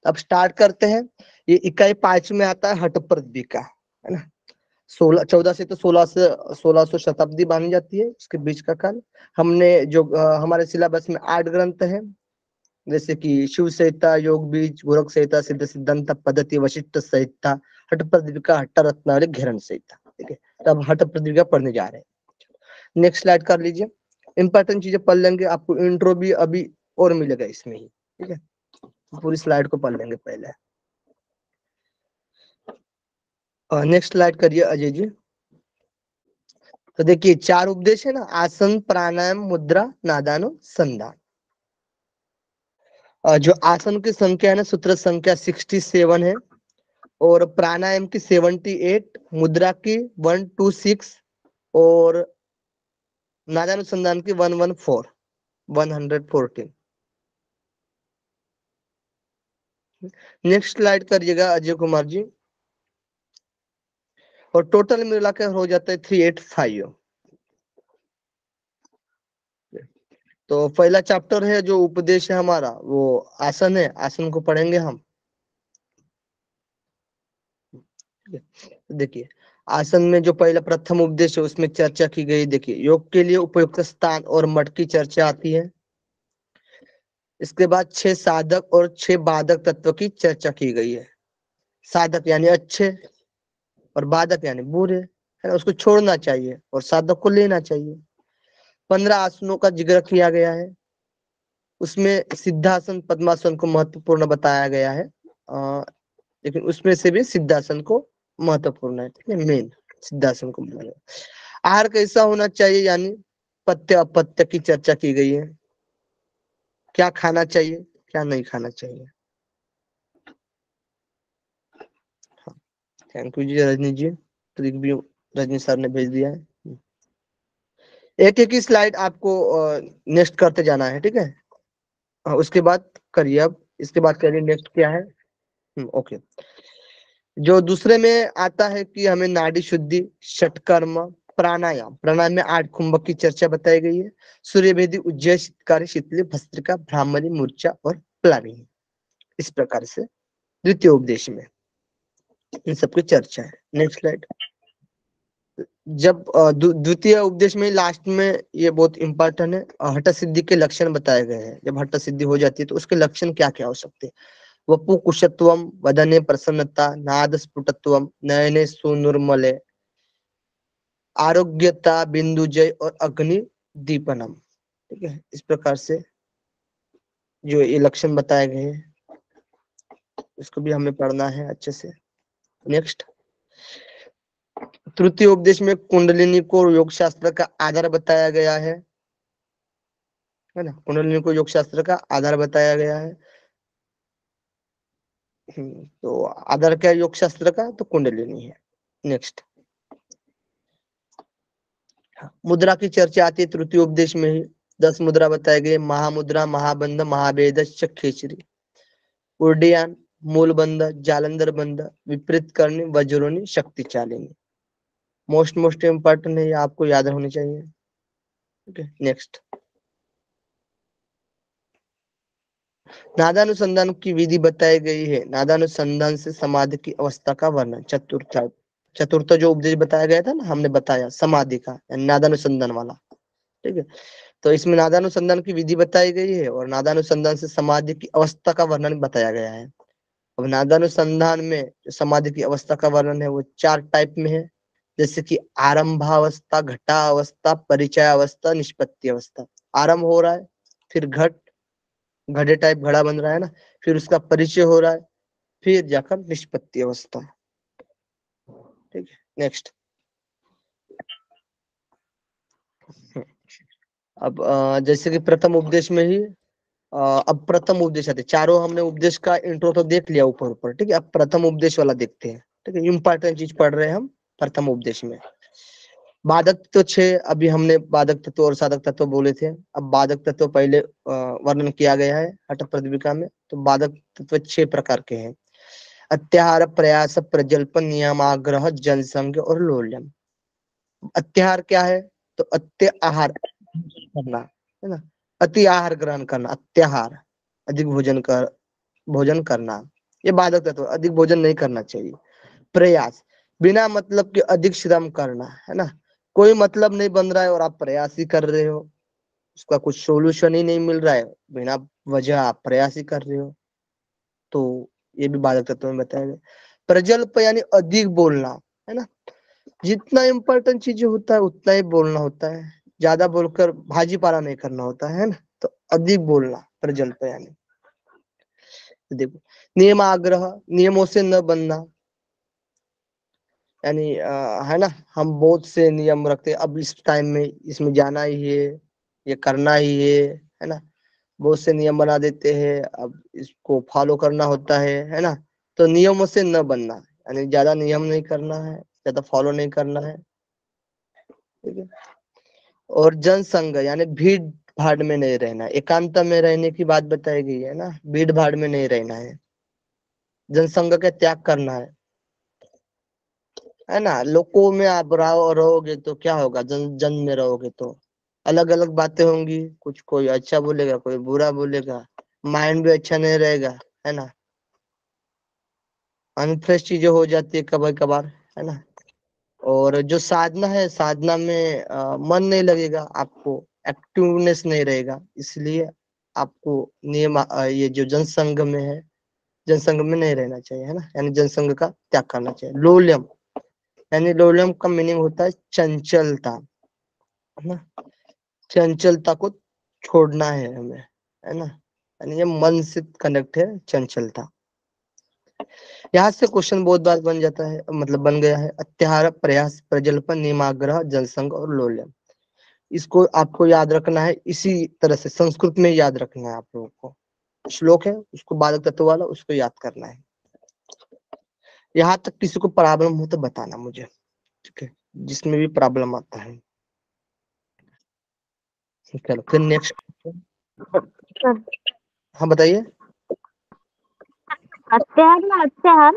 अब स्टार्ट करते हैं। ये इकाई 5 में आता है हठ प्रदीपिका, है ना। 14 से तो 1600 शताब्दी मानी जाती है इसके बीच का काल। हमने जो हमारे सिलेबस में 8 ग्रंथ हैं, जैसे कि शिव संहिता, योग बीज, गोरख संहिता, सिद्ध सिद्धांत पद्धति, वशिष्ठ संहिता, हठ प्रदीपिका, हट्ट रत्नावली, घेरन संहिता। ठीक है, तब हठ प्रदीपिका पढ़ने जा रहे हैं। नेक्स्ट स्लाइड कर लीजिए। इंपॉर्टेंट चीजें पढ़ लेंगे, आपको इंट्रो भी अभी और मिलेगा इसमें ही। ठीक है, पूरी स्लाइड को पढ़ लेंगे पहले। नेक्स्ट स्लाइड करिए अजय जी। तो देखिए 4 उपदेश है ना, आसन, प्राणायाम, मुद्रा, नादानुसंधान। जो आसन की संख्या है ना, सूत्र संख्या 67 है, और प्राणायाम की 78, मुद्रा की 126, और नादानुसंधान की 114। नेक्स्ट स्लाइड करिएगा अजय कुमार जी। और टोटल मिला के हो जाता है 385। तो पहला चैप्टर है जो उपदेश है हमारा, वो आसन है, आसन को पढ़ेंगे हम। देखिए आसन में जो पहला प्रथम उपदेश है उसमें चर्चा की गई। देखिए योग के लिए उपयुक्त स्थान और मठ की चर्चा आती है। इसके बाद 6 साधक और 6 बाधक तत्व की चर्चा की गई है। साधक यानी अच्छे, और बाधक यानी बुरे, है ना, उसको छोड़ना चाहिए और साधक को लेना चाहिए। 15 आसनों का जिक्र किया गया है। उसमें सिद्धासन, पद्मासन को महत्वपूर्ण बताया गया है, लेकिन उसमें से भी सिद्धासन को महत्वपूर्ण है। ठीक है, मेन सिद्धासन को माना गया। आहार कैसा होना चाहिए, यानी पथ्य अपथ्य की चर्चा की गई है। क्या खाना चाहिए, क्या नहीं खाना चाहिए। Thank you ji Rajni ji, review Rajni sir ने भेज दिया है। एक एक ही स्लाइड आपको नेक्स्ट करते जाना है। ठीक है, उसके बाद करिए। अब इसके बाद करिए नेक्स्ट क्या है। ओके। जो दूसरे में आता है कि हमें नाड़ी शुद्धि, षटकर्म, प्राणायाम। प्राणायाम में 8 कुंभक की चर्चा बताई गई है। सूर्यभेदी, उज्जय, शीतकारी, शीतली, भस्त्रिका, ब्राह्मणी, मूर्छा और प्लाविनी। इस प्रकार से द्वितीय उपदेश में इन सबकी चर्चा है। Next slide. जब द्वितीय उपदेश में लास्ट में ये बहुत इंपॉर्टेंट है, हठ सिद्धि के लक्षण बताए गए हैं। जब हठ सिद्धि हो जाती है तो उसके लक्षण क्या क्या हो सकते हैं। वपु कुशत्वम, वदने प्रसन्नता, नाद स्फुटत्वम, नयने सुनुर्मले, आरोग्यता, बिंदुजय और अग्नि दीपनम। ठीक है, इस प्रकार से जो ये लक्षण बताए गए हैं इसको भी हमें पढ़ना है अच्छे से। नेक्स्ट, तृतीय उपदेश में कुंडलिनी को योग शास्त्र का आधार बताया गया है ना। कुंडलिनी को योग शास्त्र का आधार बताया गया है। तो आधार क्या है योग शास्त्र का, तो कुंडलिनी है। नेक्स्ट, मुद्रा की चर्चा आती है तृतीय उपदेश में ही। 10 मुद्रा बताए गए, महामुद्रा, महाबंध, महाभेद, खेचरी, उड्डयन, मूल बंध, जालंधर बंध, विपरीत करनी, वज्रोनी, शक्ति चालिनी। मोस्ट इम्पोर्टेंट है, ये आपको याद होनी चाहिए। ठीक है, नेक्स्ट, नादानुसंधान की विधि बताई गई है। नादानुसंधान से समाधि की अवस्था का वर्णन। चतुर्थ जो उपदेश बताया गया था ना, हमने बताया समाधि का, नादानुसंधान वाला। ठीक है, तो इसमें नादानुसंधान की विधि बताई गई है और नादानुसंधान से समाधि की अवस्था का वर्णन बताया गया है। अब नादानुसंधान में समाधि की अवस्था का वर्णन है वो 4 टाइप में है, जैसे कि आरंभावस्था, घटावस्था, परिचय अवस्था, निष्पत्ति अवस्था। आरंभ हो रहा है, फिर घड़े टाइप घड़ा बन रहा है ना, फिर उसका परिचय हो रहा है, फिर जाकर निष्पत्ति अवस्था। ठीक है, नेक्स्ट। अब जैसे कि प्रथम उपदेश में ही अब प्रथम उपदेश आते, चारों हमने उपदेश का इंट्रो तो देख लिया ऊपर ऊपर। ठीक है, अब प्रथम उपदेश वाला देखते हैं। ठीक है, इंपॉर्टेंट चीज पढ़ रहे हैं हम प्रथम उपदेश में। बाधक तत्व 6, अभी हमने बाधक तत्व और साधक तत्व बोले थे। अब बाधक तत्व पहले वर्णन किया गया है हठ प्रदीपिका में। तो बाधक तत्व 6 प्रकार के हैं। अत्याहार, प्रयास, प्रजल्पन, नियमाग्रह, जनसंघ और लोल्यम। अत्याहार क्या है, तो अत्य आहार करना, है ना। अति आहार ग्रहण करना, अत्याहार, अधिक भोजन कर भोजन करना, ये बाधक तत्व, अधिक भोजन नहीं करना चाहिए। प्रयास, बिना मतलब के अधिक श्रम करना, है ना, कोई मतलब नहीं बन रहा है और आप प्रयास ही कर रहे हो, उसका कुछ सोल्यूशन ही नहीं मिल रहा है, बिना वजह आप प्रयास ही कर रहे हो, तो ये भी बाधक तत्व में बताया गया। प्रजल्प यानी अधिक बोलना, है ना, जितना इम्पोर्टेंट चीजें होता है उतना ही बोलना होता है, ज्यादा बोलकर भाजी पारा नहीं करना होता है ना, तो अधिक बोलना प्रजल्प यानी। देखो, नियम आग्रह, नियमों से न बनना, यानी है ना, हम बहुत से नियम रखते हैं, अब इस टाइम में इसमें जाना ही है, ये करना ही है ना, बहुत से नियम बना देते हैं, अब इसको फॉलो करना होता है ना, तो नियमों से न बनना, यानी ज्यादा नियम नहीं करना है, ज्यादा फॉलो नहीं करना है, ठीक है। और जनसंग यानी भीड़ भाड़ में नहीं रहना, एकांत में रहने की बात बताई गई है ना, भीड़ भाड़ में नहीं रहना है, जनसंग का त्याग करना है ना, लोगों में आप रहोगे तो क्या होगा, जन में रहोगे तो अलग अलग बातें होंगी, कुछ कोई अच्छा बोलेगा, कोई बुरा बोलेगा, माइंड भी अच्छा नहीं रहेगा, है ना, अनफ्रेश चीजें हो जाती है कभी कभार, है ना। और जो साधना है, साधना में मन नहीं लगेगा आपको, एक्टिवनेस नहीं रहेगा, इसलिए आपको नियम ये जो जनसंघ में है, जनसंघ में नहीं रहना चाहिए, है ना, यानी जनसंघ का त्याग करना चाहिए। लोल्यम, यानी लोल्यम का मीनिंग होता है चंचलता, है ना, चंचलता को छोड़ना है हमें, है ना, यानी ये मन से कनेक्ट है चंचलता। यहाँ से क्वेश्चन बहुत बार बन जाता है, मतलब बन गया है, अत्याहार, प्रयास, प्रजल्पन, नियमाग्रह, जनसंघ और लोल्यम, इसको आपको याद रखना है, इसी तरह से संस्कृत में याद रखना है आप लोगों को, श्लोक है उसको बालक तत्व वाला उसको याद करना है। यहाँ तक किसी को प्रॉब्लम हो तो बताना मुझे, ठीक है, जिसमें भी प्रॉब्लम आता है। चलो फिर नेक्स्ट, हाँ बताइए। अत्याहार ना अत्याहार।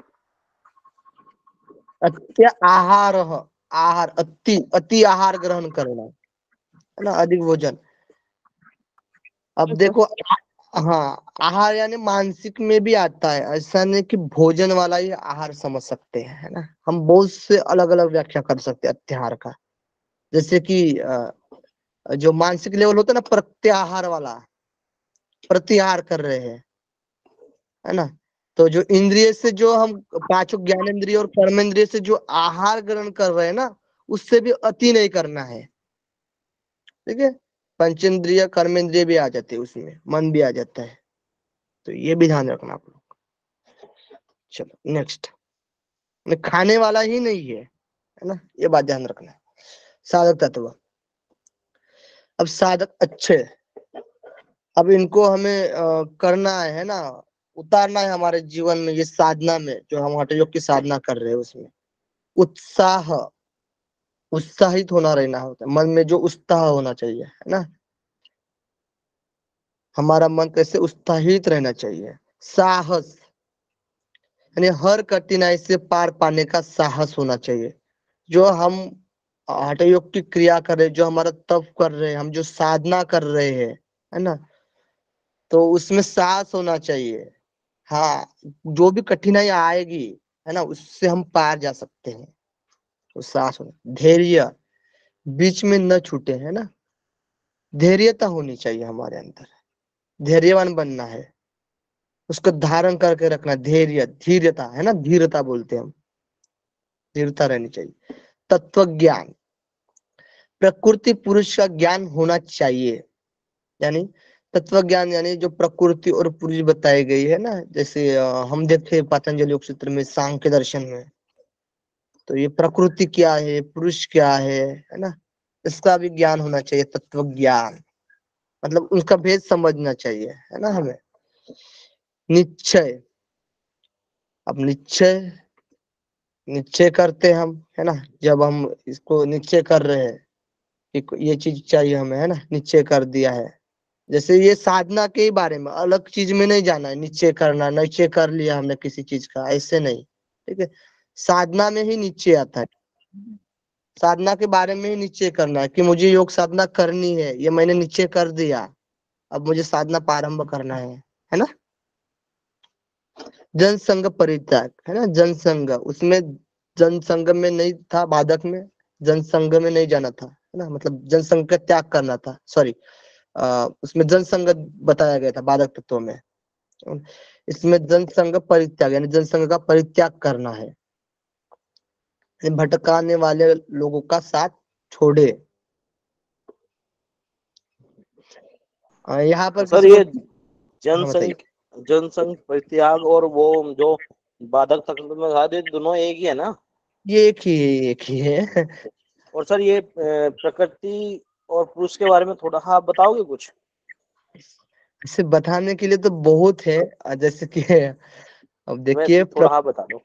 अत्य आहार, आहार, अति अति आहार ग्रहण करना, है ना, अधिक भोजन। अब देखो, हाँ, आहार यानी मानसिक में भी आता है, ऐसा नहीं कि भोजन वाला ही आहार समझ सकते हैं, है ना, हम बहुत से अलग अलग व्याख्या कर सकते हैं अत्याहार का, जैसे कि जो मानसिक लेवल होता है ना, प्रत्याहार वाला, प्रत्याहार कर रहे हैं, है ना, तो जो इंद्रिय से जो हम पांचों ज्ञानेंद्रिय और कर्मेंद्रिय से जो आहार ग्रहण कर रहे हैं ना, उससे भी अति नहीं करना है, ठीक है, पंचेंद्रिय कर्मेंद्रिय भी आ जाते हैं उसमें, मन भी आ जाता है, तो ये भी ध्यान रखना आप लोग। चलो नेक्स्ट, खाने वाला ही नहीं है ना, ये बात ध्यान रखना। साधक तत्व, अब साधक अच्छे, अब इनको हमें करना है ना, उतारना है हमारे जीवन में, ये साधना में जो हम हठ योग की साधना कर रहे हैं उसमें उत्साह, उत्साहित होना रहना होता है, मन में जो उत्साह होना चाहिए, है ना, हमारा मन कैसे उत्साहित रहना चाहिए। साहस, यानी हर कठिनाई से पार पाने का साहस होना चाहिए, जो हम हठ योग की क्रिया कर रहे हैं, जो हमारा तप कर रहे हैं, हम जो साधना कर रहे हैं, है ना, तो उसमें साहस होना चाहिए। हाँ, जो भी कठिनाई आएगी, है ना, उससे हम पार जा सकते हैं, तो साहस होना। धैर्य, बीच में न छूटे, है ना, धैर्यता होनी चाहिए हमारे अंदर, धैर्यवान बनना है, उसको धारण करके रखना, धैर्य, धीरता, है ना, धीरता बोलते हैं हम, धीरता रहनी चाहिए। तत्व ज्ञान, प्रकृति पुरुष का ज्ञान होना चाहिए, यानी तत्व ज्ञान यानी जो प्रकृति और पुरुष बताई गई है ना, जैसे हम देखे पतंजलि योग सूत्र में, सांख्य दर्शन में, तो ये प्रकृति क्या है, पुरुष क्या है ना, इसका भी ज्ञान होना चाहिए, तत्व ज्ञान, मतलब उसका भेद समझना चाहिए, है ना हमें। निश्चय, अब निश्चय, निश्चय करते हम, है ना, जब हम इसको निश्चय कर रहे हैं कि ये चीज चाहिए हमें, है ना, निश्चय कर दिया है, जैसे ये साधना के ही बारे में, अलग चीज में नहीं जाना है, निश्चय करना, निश्चय कर लिया हमने किसी चीज का, ऐसे नहीं, ठीक है, साधना में ही निश्चय आता है, साधना के बारे में ही निश्चय करना है कि मुझे योग साधना करनी है, ये मैंने निश्चय कर दिया, अब मुझे साधना प्रारंभ करना है ना। जनसंग परित्याग है ना, जनसंग, उसमें जनसंग में नहीं था, बाधक में जनसंग में नहीं जाना था, है ना, मतलब जनसंग का त्याग करना था, सॉरी, उसमें जनसंग बताया गया था बाधक तत्व में, इसमें जनसंग परित्याग यानी जनसंग का परित्याग करना है, भटकाने वाले लोगों का साथ छोड़े। यहाँ पर सर किसी को, ये हाँ बताइए। जनसंघ जनसंघ परित्याग और वो जो बाधक तत्व में था, ये दोनों एक ही है ना? ये एक ही है। और सर ये प्रकृति और पुरुष के बारे में थोड़ा आप बताओगे कुछ? इसे बताने के लिए तो बहुत है, जैसे कि अब देखिए वैसे थोड़ा आप बता दो।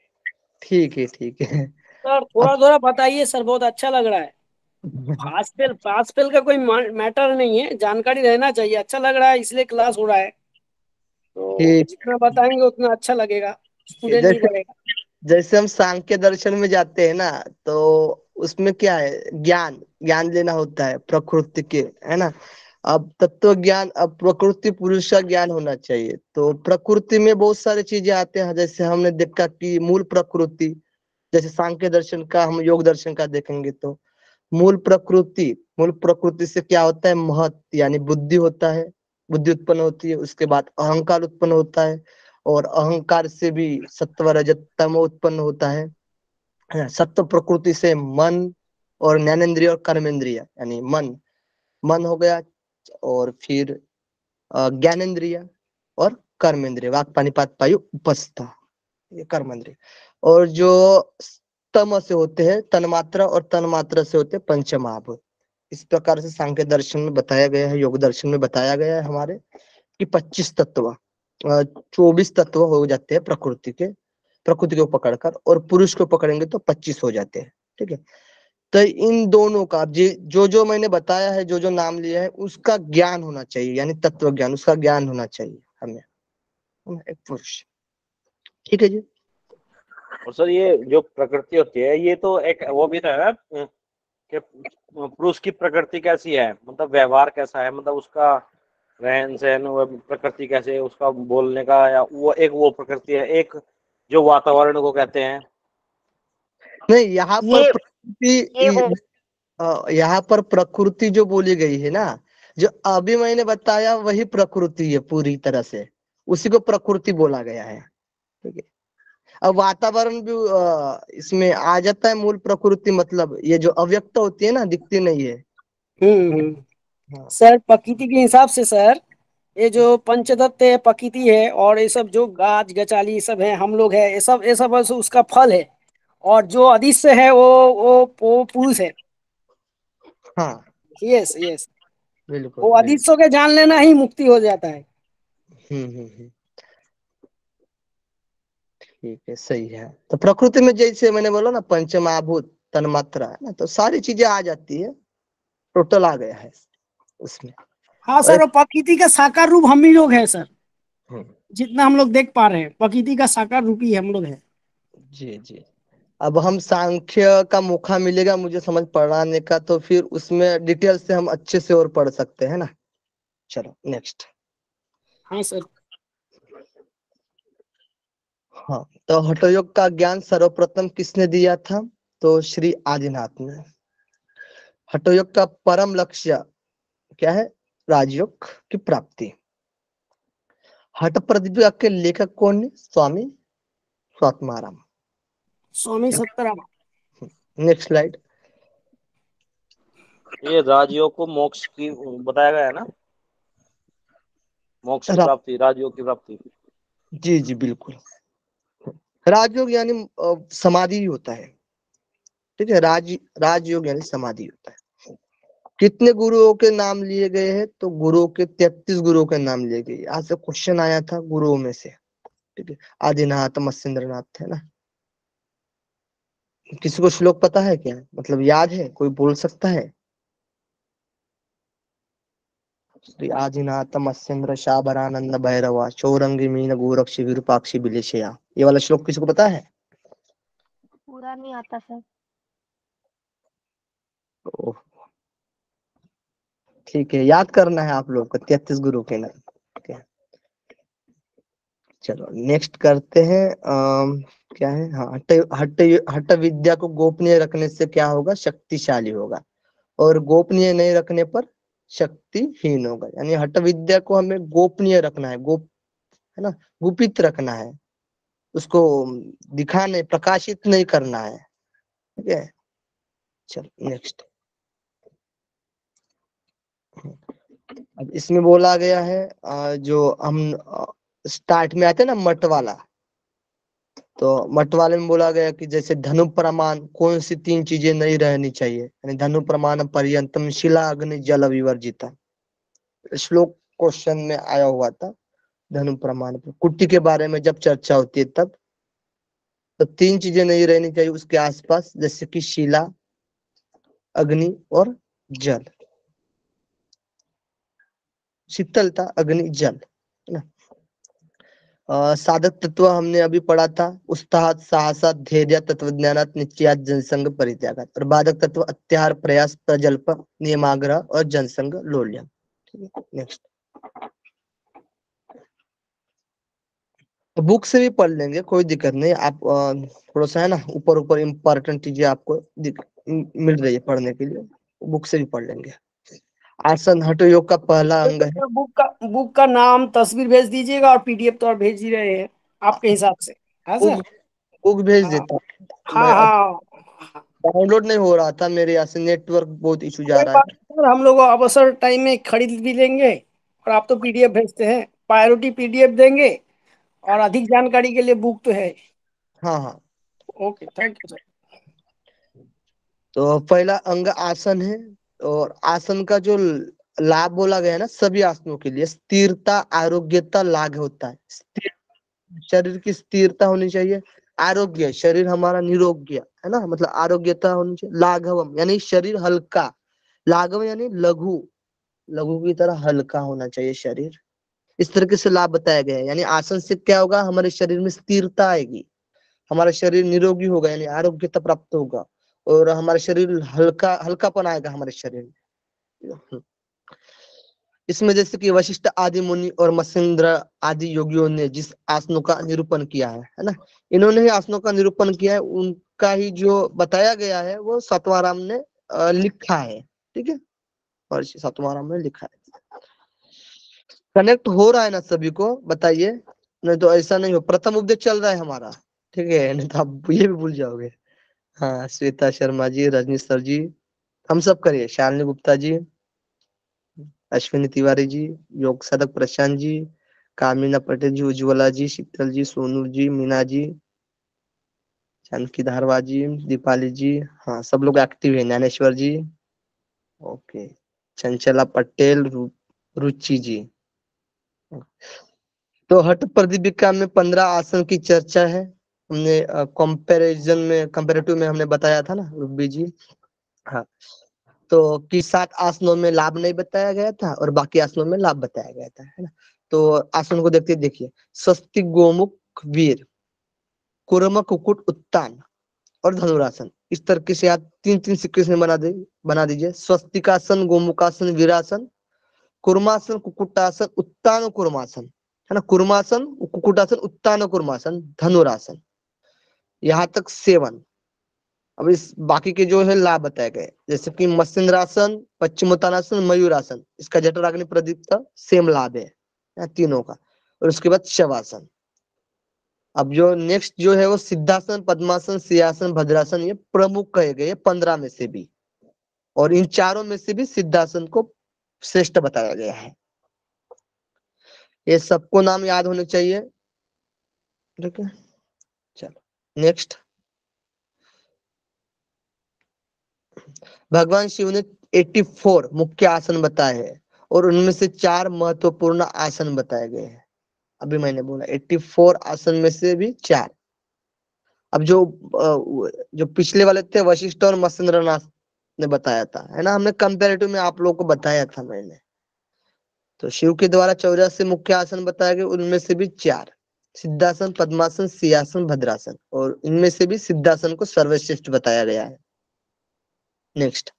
ठीक है ठीक है। सर अब थोड़ा थोड़ा बताइए सर, बहुत अच्छा लग रहा है। पास फेल का कोई मैटर नहीं है, जानकारी रहना चाहिए, अच्छा लग रहा है इसलिए क्लास हो रहा है, तो ठीक जितना बताएंगे उतना अच्छा लगेगा, है, स्टूडेंट भी जैसे बढ़ेगा। जैसे हम सांख्य दर्शन में जाते हैं ना, तो उसमें क्या है, ज्ञान ज्ञान लेना होता है प्रकृति के, है ना। अब तत्व ज्ञान, अब प्रकृति पुरुष का ज्ञान होना चाहिए, तो प्रकृति में बहुत सारी चीजें आते हैं, जैसे हमने देखा कि मूल प्रकृति, जैसे सांख्य दर्शन का हम योग दर्शन का देखेंगे तो मूल प्रकृति से क्या होता है, महत यानी बुद्धि होता है, बुद्धि उत्पन्न होती है, उसके बाद अहंकार उत्पन्न होता है, और अहंकार से भी सत्व रजत तमो उत्पन्न होता है। सत्व प्रकृति से मन और ज्ञानेन्द्रिय और कर्मेंद्रिय यानी मन, मन हो गया, और फिर ज्ञानेन्द्रिय और कर्मेंद्रिय, वाक पानीपात पायु उपस्था, ये कर्मेंद्रिय। और जो तम से होते हैं तन्मात्रा, और तन्मात्रा से होते हैं पंचमहाभूत। इस प्रकार से सांख्य दर्शन में बताया गया है, योग दर्शन में बताया गया है हमारे, कि 25 तत्व, 24 तत्व हो जाते हैं प्रकृति को पकड़कर, और पुरुष को पकड़ेंगे तो 25 हो जाते हैं, ठीक है। तो इन दोनों का जो जो मैंने बताया है, जो जो नाम लिया है, उसका ज्ञान होना चाहिए, यानी तत्व ज्ञान, उसका ज्ञान होना चाहिए हमें, एक पुरुष, ठीक है जी। और सर ये जो प्रकृति होती है, ये तो एक वो भी था ना कि पुरुष की प्रकृति कैसी है, मतलब व्यवहार कैसा है, मतलब उसका रहन सहन, वो प्रकृति कैसे है, उसका बोलने का, या वो प्रकृति है, एक जो वातावरण को कहते हैं। नहीं, यहाँ पर ये प्रकृति, यहाँ पर प्रकृति जो बोली गई है ना, जो अभी मैंने बताया वही प्रकृति है पूरी तरह से, उसी को प्रकृति बोला गया है, ठीक है। अब वातावरण भी इसमें आ जाता है, मूल प्रकृति मतलब ये जो अव्यक्त होती है ना, दिखती नहीं है। हम्म। हाँ सर प्रकृति के हिसाब से सर, ये जो पंचतत्व है, प्रकृति है, और ये सब जो गाछ गचाली ये सब है, हम लोग है, ये सब बस उसका फल है। और जो अदृश्य है वो पुरुष है। हाँ, यस यस। बिल्कुल वो बिल्कुल। अदृश्य के जान लेना ही मुक्ति हो जाता है। ठीक है, सही है। तो प्रकृति में जैसे मैंने बोला ना, पंचमहाभूत तन्मात्रा है ना, तो सारी चीजें आ जाती है, टोटल आ गया है उसमें। हाँ और सर, वो प्रकृति का साकार रूप हम ही लोग हैं सर, हम्म, जितना हम लोग देख पा रहे हैं प्रकृति का साकार रूप ही हम लोग हैं। जी जी। अब हम सांख्य का मौका मिलेगा मुझे समझ पढ़ाने का, तो फिर उसमें डिटेल से हम अच्छे से और पढ़ सकते हैं ना। चलो नेक्स्ट। हाँ सर। हाँ, तो हठयोग का ज्ञान सर्वप्रथम किसने दिया था, तो श्री आदिनाथ ने। हठयोग का परम लक्ष्य क्या है, राजयोग की प्राप्ति। हठ प्रतिज्ञा के लेखक कौन है, स्वामी स्वात्माराम। स्वामी सत्ताराम। Next slide. ये राजयोग को मोक्ष की बताया गया है ना, मोक्ष की प्राप्ति, राजयोग की प्राप्ति। जी जी बिल्कुल। राजयोग यानी समाधि ही होता है, ठीक है, राजयोग यानी समाधि होता है। कितने गुरुओं के नाम लिए गए हैं, तो गुरुओं के 33 गुरुओं के नाम लिए गए। आज से क्वेश्चन आया था गुरुओं में से, ठीक है, आदिनाथ मत्स्येंद्रनाथ, है ना। किसी को श्लोक पता है क्या, मतलब याद है, कोई बोल सकता है। श्री आदिनाथ मत्स्येंद्र शाबरानंद भैरवा चौरंगी मीन गोरक्षी विरूपाक्षी बिलेशया, ये वाला श्लोक किसी को पता है। पूरा नहीं आता सर। ओह, ठीक है, याद करना है आप लोग को 33 गुरु के नाम, ठीक है। चलो नेक्स्ट करते हैं। क्या है, हाँ, हठ हठ हठ विद्या को गोपनीय रखने से क्या होगा, शक्तिशाली होगा, और गोपनीय नहीं रखने पर शक्तिहीन होगा। यानी हठ विद्या को हमें गोपनीय रखना है, है ना, गुपित रखना है, उसको दिखाने, प्रकाशित नहीं करना है। ठीक है, चलो नेक्स्ट। अब इसमें बोला गया है जो हम स्टार्ट में आते हैं ना मठ वाला, तो मठ वाले में बोला गया कि जैसे धनु प्रमाण कौन सी 3 चीजें नहीं रहनी चाहिए, यानी धनु प्रमाण पर्यंतम शिला अग्नि जल विवर्जिता। श्लोक क्वेश्चन में आया हुआ था धनु प्रमाण पर, कुट्टी के बारे में जब चर्चा होती है तब। तो 3 चीजें नहीं रहनी चाहिए उसके आसपास, जैसे कि शिला, अग्नि और जल। शीतलता, अग्नि, जल, है ना। साधक तत्व हमने अभी पढ़ा था, उत्साह, साहसात, धैर्य, तत्वज्ञानात, निश्चयात, जनसंग, परित्यागात। और बाधक तत्व अत्याहार, प्रयास, प्रजल्प, नियमाग्रह और जनसंग, लोल्यम। ठीक है, नेक्स्ट। तो बुक से भी पढ़ लेंगे, कोई दिक्कत नहीं। आप थोड़ा सा है ना ऊपर ऊपर इम्पोर्टेंट चीजें आपको मिल रही है पढ़ने के लिए, बुक से भी पढ़ लेंगे। आसन हठ योग का पहला अंग है। बुक का नाम, तस्वीर भेज दीजिएगा, और पीडीएफ तो और भेज ही रहे हैं आपके हिसाब से। हाँ बुक सर। बुक भेज हाँ देता हूँ मैं। हाँ हाँ। डाउनलोड नहीं हो रहा था मेरे यहाँ से, नेटवर्क बहुत इशू जा कोई रहा बात है। नहीं सर, हम लोग अवसर टाइम में खरीद भी लेंगे। और आप तो पीडीएफ भेजते हैं, प्रायोरिटी पीडीएफ देंगे। और अधिक जानकारी के लिए बुक तो है। हाँ हाँ। Okay, thank you sir. तो पहला अंग आसन है, और आसन का जो लाभ बोला गया है ना सभी आसनों के लिए, स्थिरता, आरोग्यता, लाभ होता है। स्थिर, शरीर की स्थिरता होनी चाहिए। आरोग्य, शरीर हमारा निरोग्य है ना, मतलब आरोग्यता होनी चाहिए। लाघवम यानी शरीर हल्का, लाघव यानी लघु, लघु की तरह हल्का होना चाहिए शरीर। इस तरीके से लाभ बताया गया है। यानी आसन से क्या होगा, हमारे शरीर में स्थिरता आएगी, हमारा शरीर निरोगी होगा, यानी आरोग्यता प्राप्त होगा, और हमारा शरीर हल्का, हल्कापन आएगा हमारे शरीर में। इसमें जैसे कि वशिष्ठ आदि मुनि और मत्स्येंद्र आदि योगियों ने जिस आसनों का निरूपण किया है ना, इन्होंने ही आसनों का निरूपण किया है, उनका ही जो बताया गया है वो सतवाराम ने लिखा है। ठीक है, और सतवाराम ने लिखा है। कनेक्ट हो रहा है ना सभी को, बताइए, नहीं तो ऐसा नहीं हो, प्रथम उपदेश चल रहा है हमारा। ठीक है, नहीं तो आप ये भी भूल जाओगे। हाँ, श्वेता शर्मा जी, रजनी सर जी, हम सब करिए, शालिनी गुप्ता जी, अश्विनी तिवारी जी, योग साधक प्रशांत जी, कामिना पटेल जी, उज्ज्वला जी, शीतल जी, सोनू जी, मीना जी, जानकी धारवा जी, दीपाली जी, हाँ सब लोग एक्टिव है। ज्ञानेश्वर जी, ओके, चंचला पटेल, रुचि जी। तो हठ प्रदीपिका में 15 आसन की चर्चा है। हमने कंपैरिजन में, कंपैरेटिव में हमने बताया था ना रूबी जी। हाँ, तो कि 7 आसनों में लाभ नहीं बताया गया था और बाकी आसनों में लाभ बताया गया था, है ना। तो आसन को देखते देखिए, स्वस्तिक, गोमुख, वीर, कुर्म, कुकुट, उत्तान और धनुरासन। इस तरीके से आप 3-3 सीक्वेंस में बना दीजिए। स्वस्तिकासन, गोमुखासन, वीरासन, कुर्मासन, कुकुटासन, उत्तान, कुर्मासन, है ना। कुर्मासन, कुकुटासन, उत्तान, कुर्मासन, धनुरासन, यहाँ तक 7। अब इस बाकी के जो है लाभ बताए गए, जैसे कि मत्स्येंद्रासन, पश्चिमोत्तानासन, मयूरासन, इसका जठराग्नि प्रदीप्त सेम लाभ है तीनों का। और उसके बाद शवासन। अब जो नेक्स्ट जो है वो सिद्धासन, पद्मासन, सिंहासन, भद्रासन, ये प्रमुख कहे गए 15 में से भी, और इन चारों में से भी सिद्धासन को श्रेष्ठ बताया गया है। ये सबको नाम याद होने चाहिए। ठीक है, चलो नेक्स्ट। भगवान शिव ने 84 मुख्य आसन बताए हैं, और उनमें से 4 महत्वपूर्ण आसन बताए गए हैं। अभी मैंने बोला 84 आसन में से भी 4। अब जो पिछले वाले थे वशिष्ठ और मत्स्येंद्रनाथ ने बताया था, है ना, हमने कंपैरेटिव में आप लोगों को बताया था मैंने। तो शिव के द्वारा 84 मुख्य आसन बताए गए, उनमें से भी 4, सिद्धासन, पद्मासन, सिंहासन, भद्रासन, और इनमें से भी सिद्धासन को सर्वश्रेष्ठ बताया गया है। नेक्स्ट।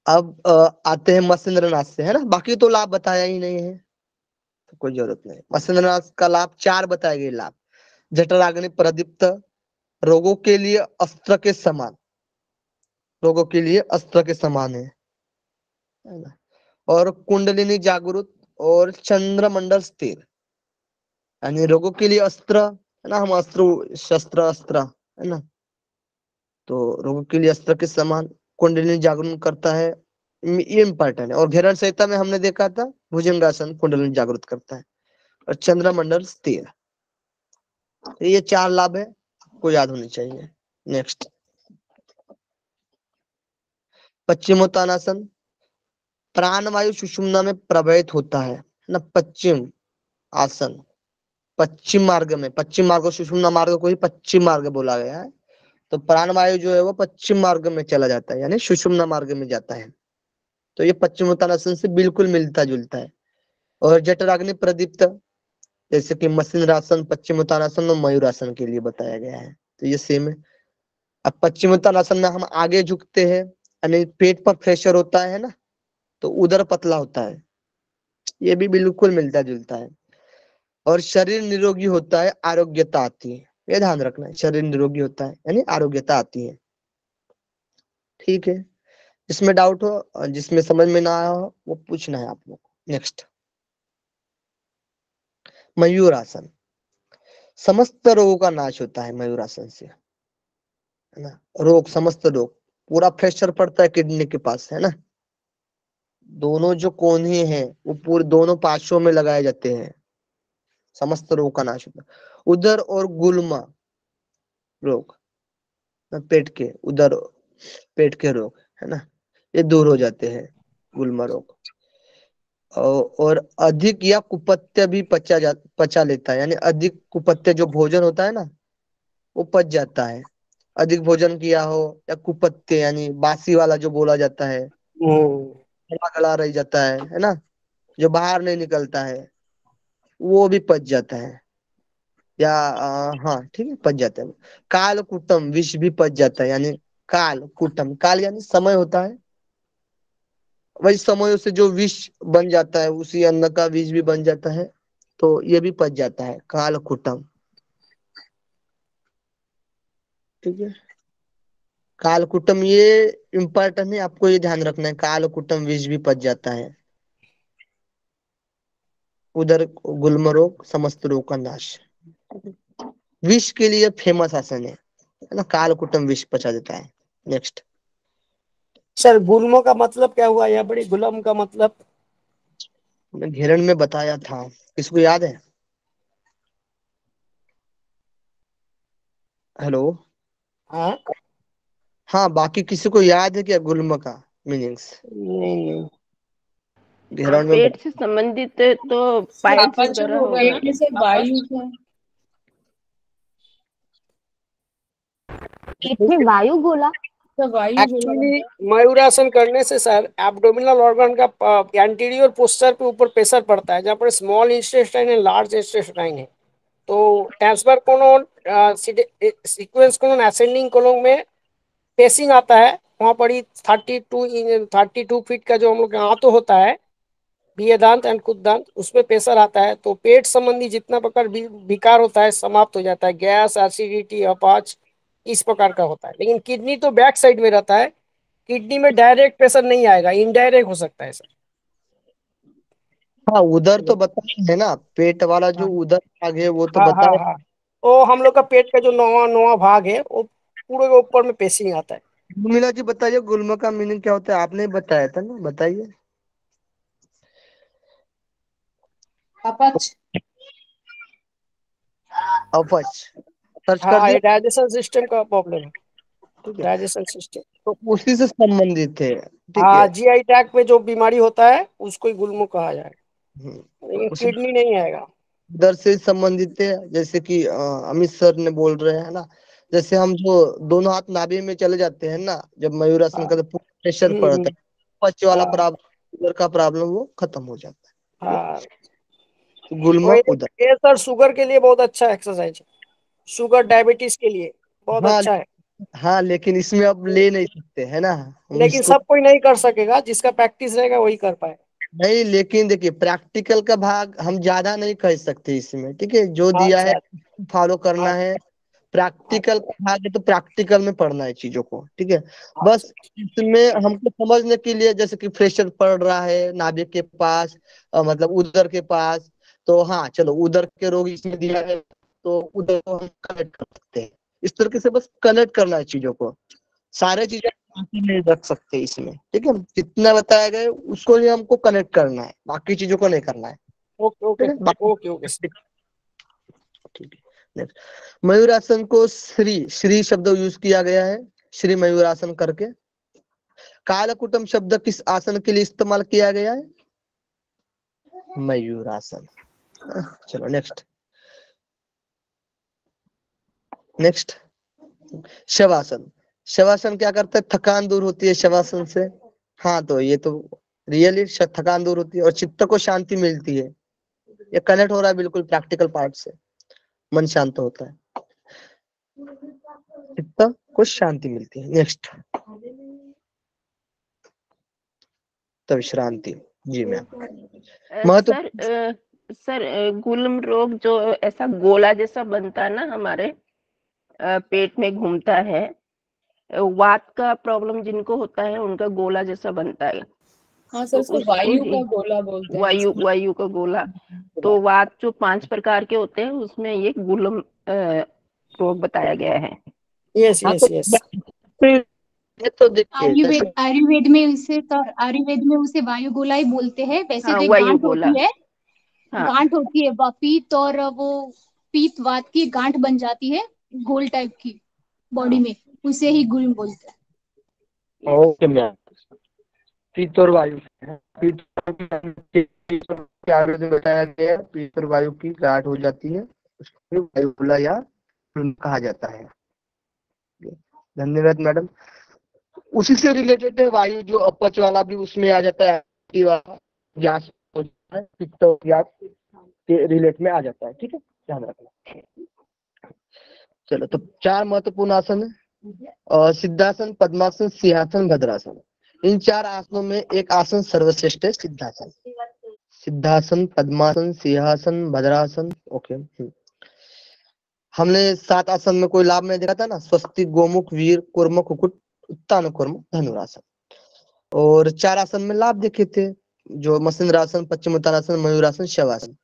अब आते हैं मत्स्येंद्रनाथ से, है ना, बाकी तो लाभ बताया ही नहीं है। तो कोई जरूरत नहीं। मत्स्येंद्रनाथ का लाभ 4 बताए गए लाभ। जठराग्नि प्रदीप्त, रोगों के लिए अस्त्र के समान, रोगों के लिए अस्त्र के समान है ना। और कुंडलिनी जागृत और चंद्रमंडल स्थिर, यानी रोगों के लिए अस्त्र है ना, हम अस्त्र शस्त्र अस्त्र है ना, तो रोगों के लिए अस्त्र के समान कुंडलिनी जागरण करता है, ये इंपॉर्टेंट है। और घेरण संहिता में हमने देखा था भुजंगासन कुंडलिनी जागृत करता है, और चंद्रमंडल स्थिर। तो ये 4 लाभ है, आपको याद होनी चाहिए। नेक्स्ट, पश्चिमोत्तानासन, प्राणवायु सुषुम्ना में प्रवाहित होता है ना। पश्चिम आसन, पश्चिम मार्ग में, पश्चिम मार्ग सुषुम्ना मार्ग को ही पश्चिम मार्ग बोला गया है। तो प्राणवायु जो है वो पश्चिम मार्ग में चला जाता है, यानी सुषुम्ना मार्ग में जाता है। तो ये पश्चिमोत्तानासन से बिल्कुल मिलता जुलता है। और जठराग्नि प्रदीप्त, जैसे कि मत्स्येंद्रासन, पश्चिमोत्तानासन और मयूरासन के लिए बताया गया है, तो ये सेम है। अब पश्चिमोत्तानासन में हम आगे झुकते हैं, यानी पेट पर प्रेशर होता है ना, तो उदर पतला होता है, ये भी बिल्कुल मिलता जुलता है। और शरीर निरोगी होता है, आरोग्यता आती है, ये ध्यान रखना है। शरीर निरोगी होता है यानी आरोग्यता आती है। ठीक है, जिसमें डाउट हो और जिसमें समझ में ना आया हो वो पूछना है आप लोग को। नेक्स्ट, मयूरासन, समस्त रोगों का नाश होता है मयूरासन से, है ना। रोग, समस्त रोग, पूरा प्रेशर पड़ता है किडनी के पास, है ना। दोनों जो कोने हैं वो पूरे दोनों पार्श्वों में लगाए जाते हैं, समस्त रोग का नाश होता है। उदर और गुल्मा रोग, पेट के उदर, पेट के रोग, है ना, ये दूर हो जाते हैं, गुल्मा रोग। और अधिक या कुपत्य भी पचा लेता है, यानी अधिक कुपत्य जो भोजन होता है ना वो पच जाता है। अधिक भोजन किया हो या कुपत्य यानी बासी वाला जो बोला जाता है, गला गला रह जाता है ना, जो बाहर नहीं निकलता है, वो भी पच जाता है। या हाँ ठीक है, पच जाता है। काल कुटम विष भी पच जाता है, यानी काल कुटम, काल यानी समय होता है, वही समय से जो विष बन जाता है उसी अन्न का विष भी बन जाता है, तो ये भी पच जाता है, काल कुटम। ठीक है, काल कुटम ये इम्पोर्टेंट है, आपको ये ध्यान रखना है, काल कुटम विष भी पच जाता है। उधर गुल्म रोग, समस्त रोग का नाश, विष के लिए फेमस आसन है ना, काल कुटम विष पचा देता है। नेक्स्ट, सर गुल्मों का मतलब क्या हुआ, या बड़ी गुलम का मतलब? मैं घेरण में बताया था, किसको याद है? हेलो, हाँ, हाँ, बाकी किसी को याद है क्या गुल्म का मीनिंग्स? नहीं। घेरण में पेट से संबंधित है तो पाइल्स वगैरह होगा। पेट में से वायु का पेट में वायु बोला? वायु बोला एक्चुअली मयूरासन करने से सर एब्डोमिनल ऑर्गन का एंटीरियर पोस्चर पे ऊपर प्रेशर पड़ता है, जहाँ पर स्मॉल इंटेस्टाइन है, लार्ज इंटेस्टाइन है। तो transfer colon, sequence colon, ascending colon में पेसिंग आता है, वहाँ पर ही 32 फीट का जो हम लोग यहाँ तो होता है बियदांत एंड कुदांत, उसमें प्रेशर आता है, तो पेट संबंधी जितना प्रकार विकार होता है समाप्त हो जाता है। गैस, एसिडिटी, अपाच, इस प्रकार का होता है। लेकिन किडनी तो बैक साइड में रहता है, किडनी में डायरेक्ट प्रेशर नहीं आएगा, इनडायरेक्ट हो सकता है सर। हाँ, उधर तो बताया है ना, पेट वाला जो हाँ उधर भाग है वो तो हाँ हाँ बताया। हाँ, तो हम लोग का पेट का जो नौवा नौवा भाग है वो पूरे के ऊपर में पेशिंग आता है। उर्मिला जी बताइए, गुल्म का मीनिंग क्या होता है? आपने बताया था ना, बताइए। अपच। अपच, सर्च कर हाँ, दिया। ये डाइजेशन सिस्टम का प्रॉब्लम है, ठीक है, डाइजेशन सिस्टम। तो उसी से संबंधित है। ठीक हाँ, है, जीआई ट्रैक्ट पे जो बीमारी होता है उसको ही गुल्मो कहा जाएगा, तो लेकिन उसी किडनी नहीं आएगा। उधर से संबंधित है। जैसे कि अमित सर ने बोल रहे हैं ना, जैसे हम जो दोनों हाथ नाभि में चले जाते हैं ना, जब मयूरासन हाँ, का पूरा प्रेशर पड़ता है, पच वाला हाँ प्रॉब्लम, उधर का प्रॉब्लम वो खत्म हो जाता है। हाँ, तो गुल्म तो उधर। ये सर शुगर के लिए बहुत अच्छा एक्सरसाइज है, शुगर डायबिटीज के लिए बहुत हाँ, अच्छा है। हाँ, लेकिन इसमें अब ले नहीं सकते है ना, हम लेकिन इसको। सब कोई नहीं कर सकेगा, जिसका प्रैक्टिस रहेगा वही कर पाए। नहीं, लेकिन देखिए प्रैक्टिकल का भाग हम ज्यादा नहीं कह सकते इसमें, ठीक है, जो दिया है अच्छा फॉलो करना है। प्रैक्टिकल का भाग है तो प्रैक्टिकल में पढ़ना है चीजों को, ठीक है। बस इसमें हमको समझने के लिए, जैसे कि फ्रेशर पढ़ रहा है नाभिक के पास, मतलब उदर के पास, तो हाँ चलो उदर के रोग इसमें दिया है तो उदर को हम कनेक्ट कर सकते हैं। इस तरीके से बस कनेक्ट करना है चीजों को, सारे चीजें बाकी नहीं रख सकते इसमें, ठीक है। जितना बताया गया उसको ही हमको कनेक्ट करना है, बाकी चीजों को नहीं करना है, ओके ओके ठीक है। बाकी ओके ओके ठीक है। Next. मयूरासन को श्री श्री शब्द यूज किया गया है, श्री मयूरासन करके। कालकुटम शब्द किस आसन के लिए इस्तेमाल किया गया है? मयूरासन। चलो नेक्स्ट। नेक्स्ट शवासन। शवासन क्या करता है? थकान दूर होती है शवासन से। हाँ तो ये तो रियली थकान दूर होती है और चित्त को शांति मिलती है। ये कनेक्ट हो रहा है बिल्कुल प्रैक्टिकल पार्ट से, मन शांत होता है, चित्त को शांति मिलती है। नेक्स्ट तो विश्रांति। जी मैम। महत्व सर गुलम रोग जो ऐसा गोला जैसा बनता है ना हमारे पेट में घूमता है, वात का प्रॉब्लम जिनको होता है उनका गोला जैसा बनता है। हाँ सर, उसको वायु का गोला बोलते हैं। वायु का गोला। तो वात जो 5 प्रकार के होते हैं उसमें ये गुलम रोग बताया गया है। यस हाँ यस यस ये तो देखिए आयुर्वेद में उसे वायु गोला ही बोलते हैं। वैसे हाँ, जो वायु गांठ गोला। होती है, हाँ। गांठ होती है वह पीत, और वो पीत वात की गांठ बन जाती है गोल टाइप की बॉडी में, उसे ही गुल बोलते हैं। Okay ma'am. पित्त और वायु, पित्त के आगे जो बताया गया है, पित्त और वायु की गांठ हो जाती है, उसको वायुगुला या कहा जाता है। धन्यवाद मैडम। उसी से रिलेटेड है वायु जो अपच वाला भी उसमें आ जाता है, गैस हो जाता है, पित्त और गैस के रिलेट में आ जाता है, ठीक है, ध्यान रखना। चलो तो 4 महत्वपूर्ण आसन है, सिद्धासन, पद्मासन, सिंहासन, भद्रासन। इन 4 आसनों में एक आसन सर्वश्रेष्ठ है, सिद्धासन। सिद्धासन, पद्मासन, सिंहासन, भद्रासन। ओके। हमने 7 आसन में कोई लाभ नहीं देखा था ना, स्वस्ति, गोमुख, वीर, कूर्म, कुकुट, उत्तान कूर्म, धनुरासन। और 4 आसन में लाभ देखे थे, जो मत्स्येंद्रासन, पश्चिमोत्तानासन, मयूरासन, शवासन।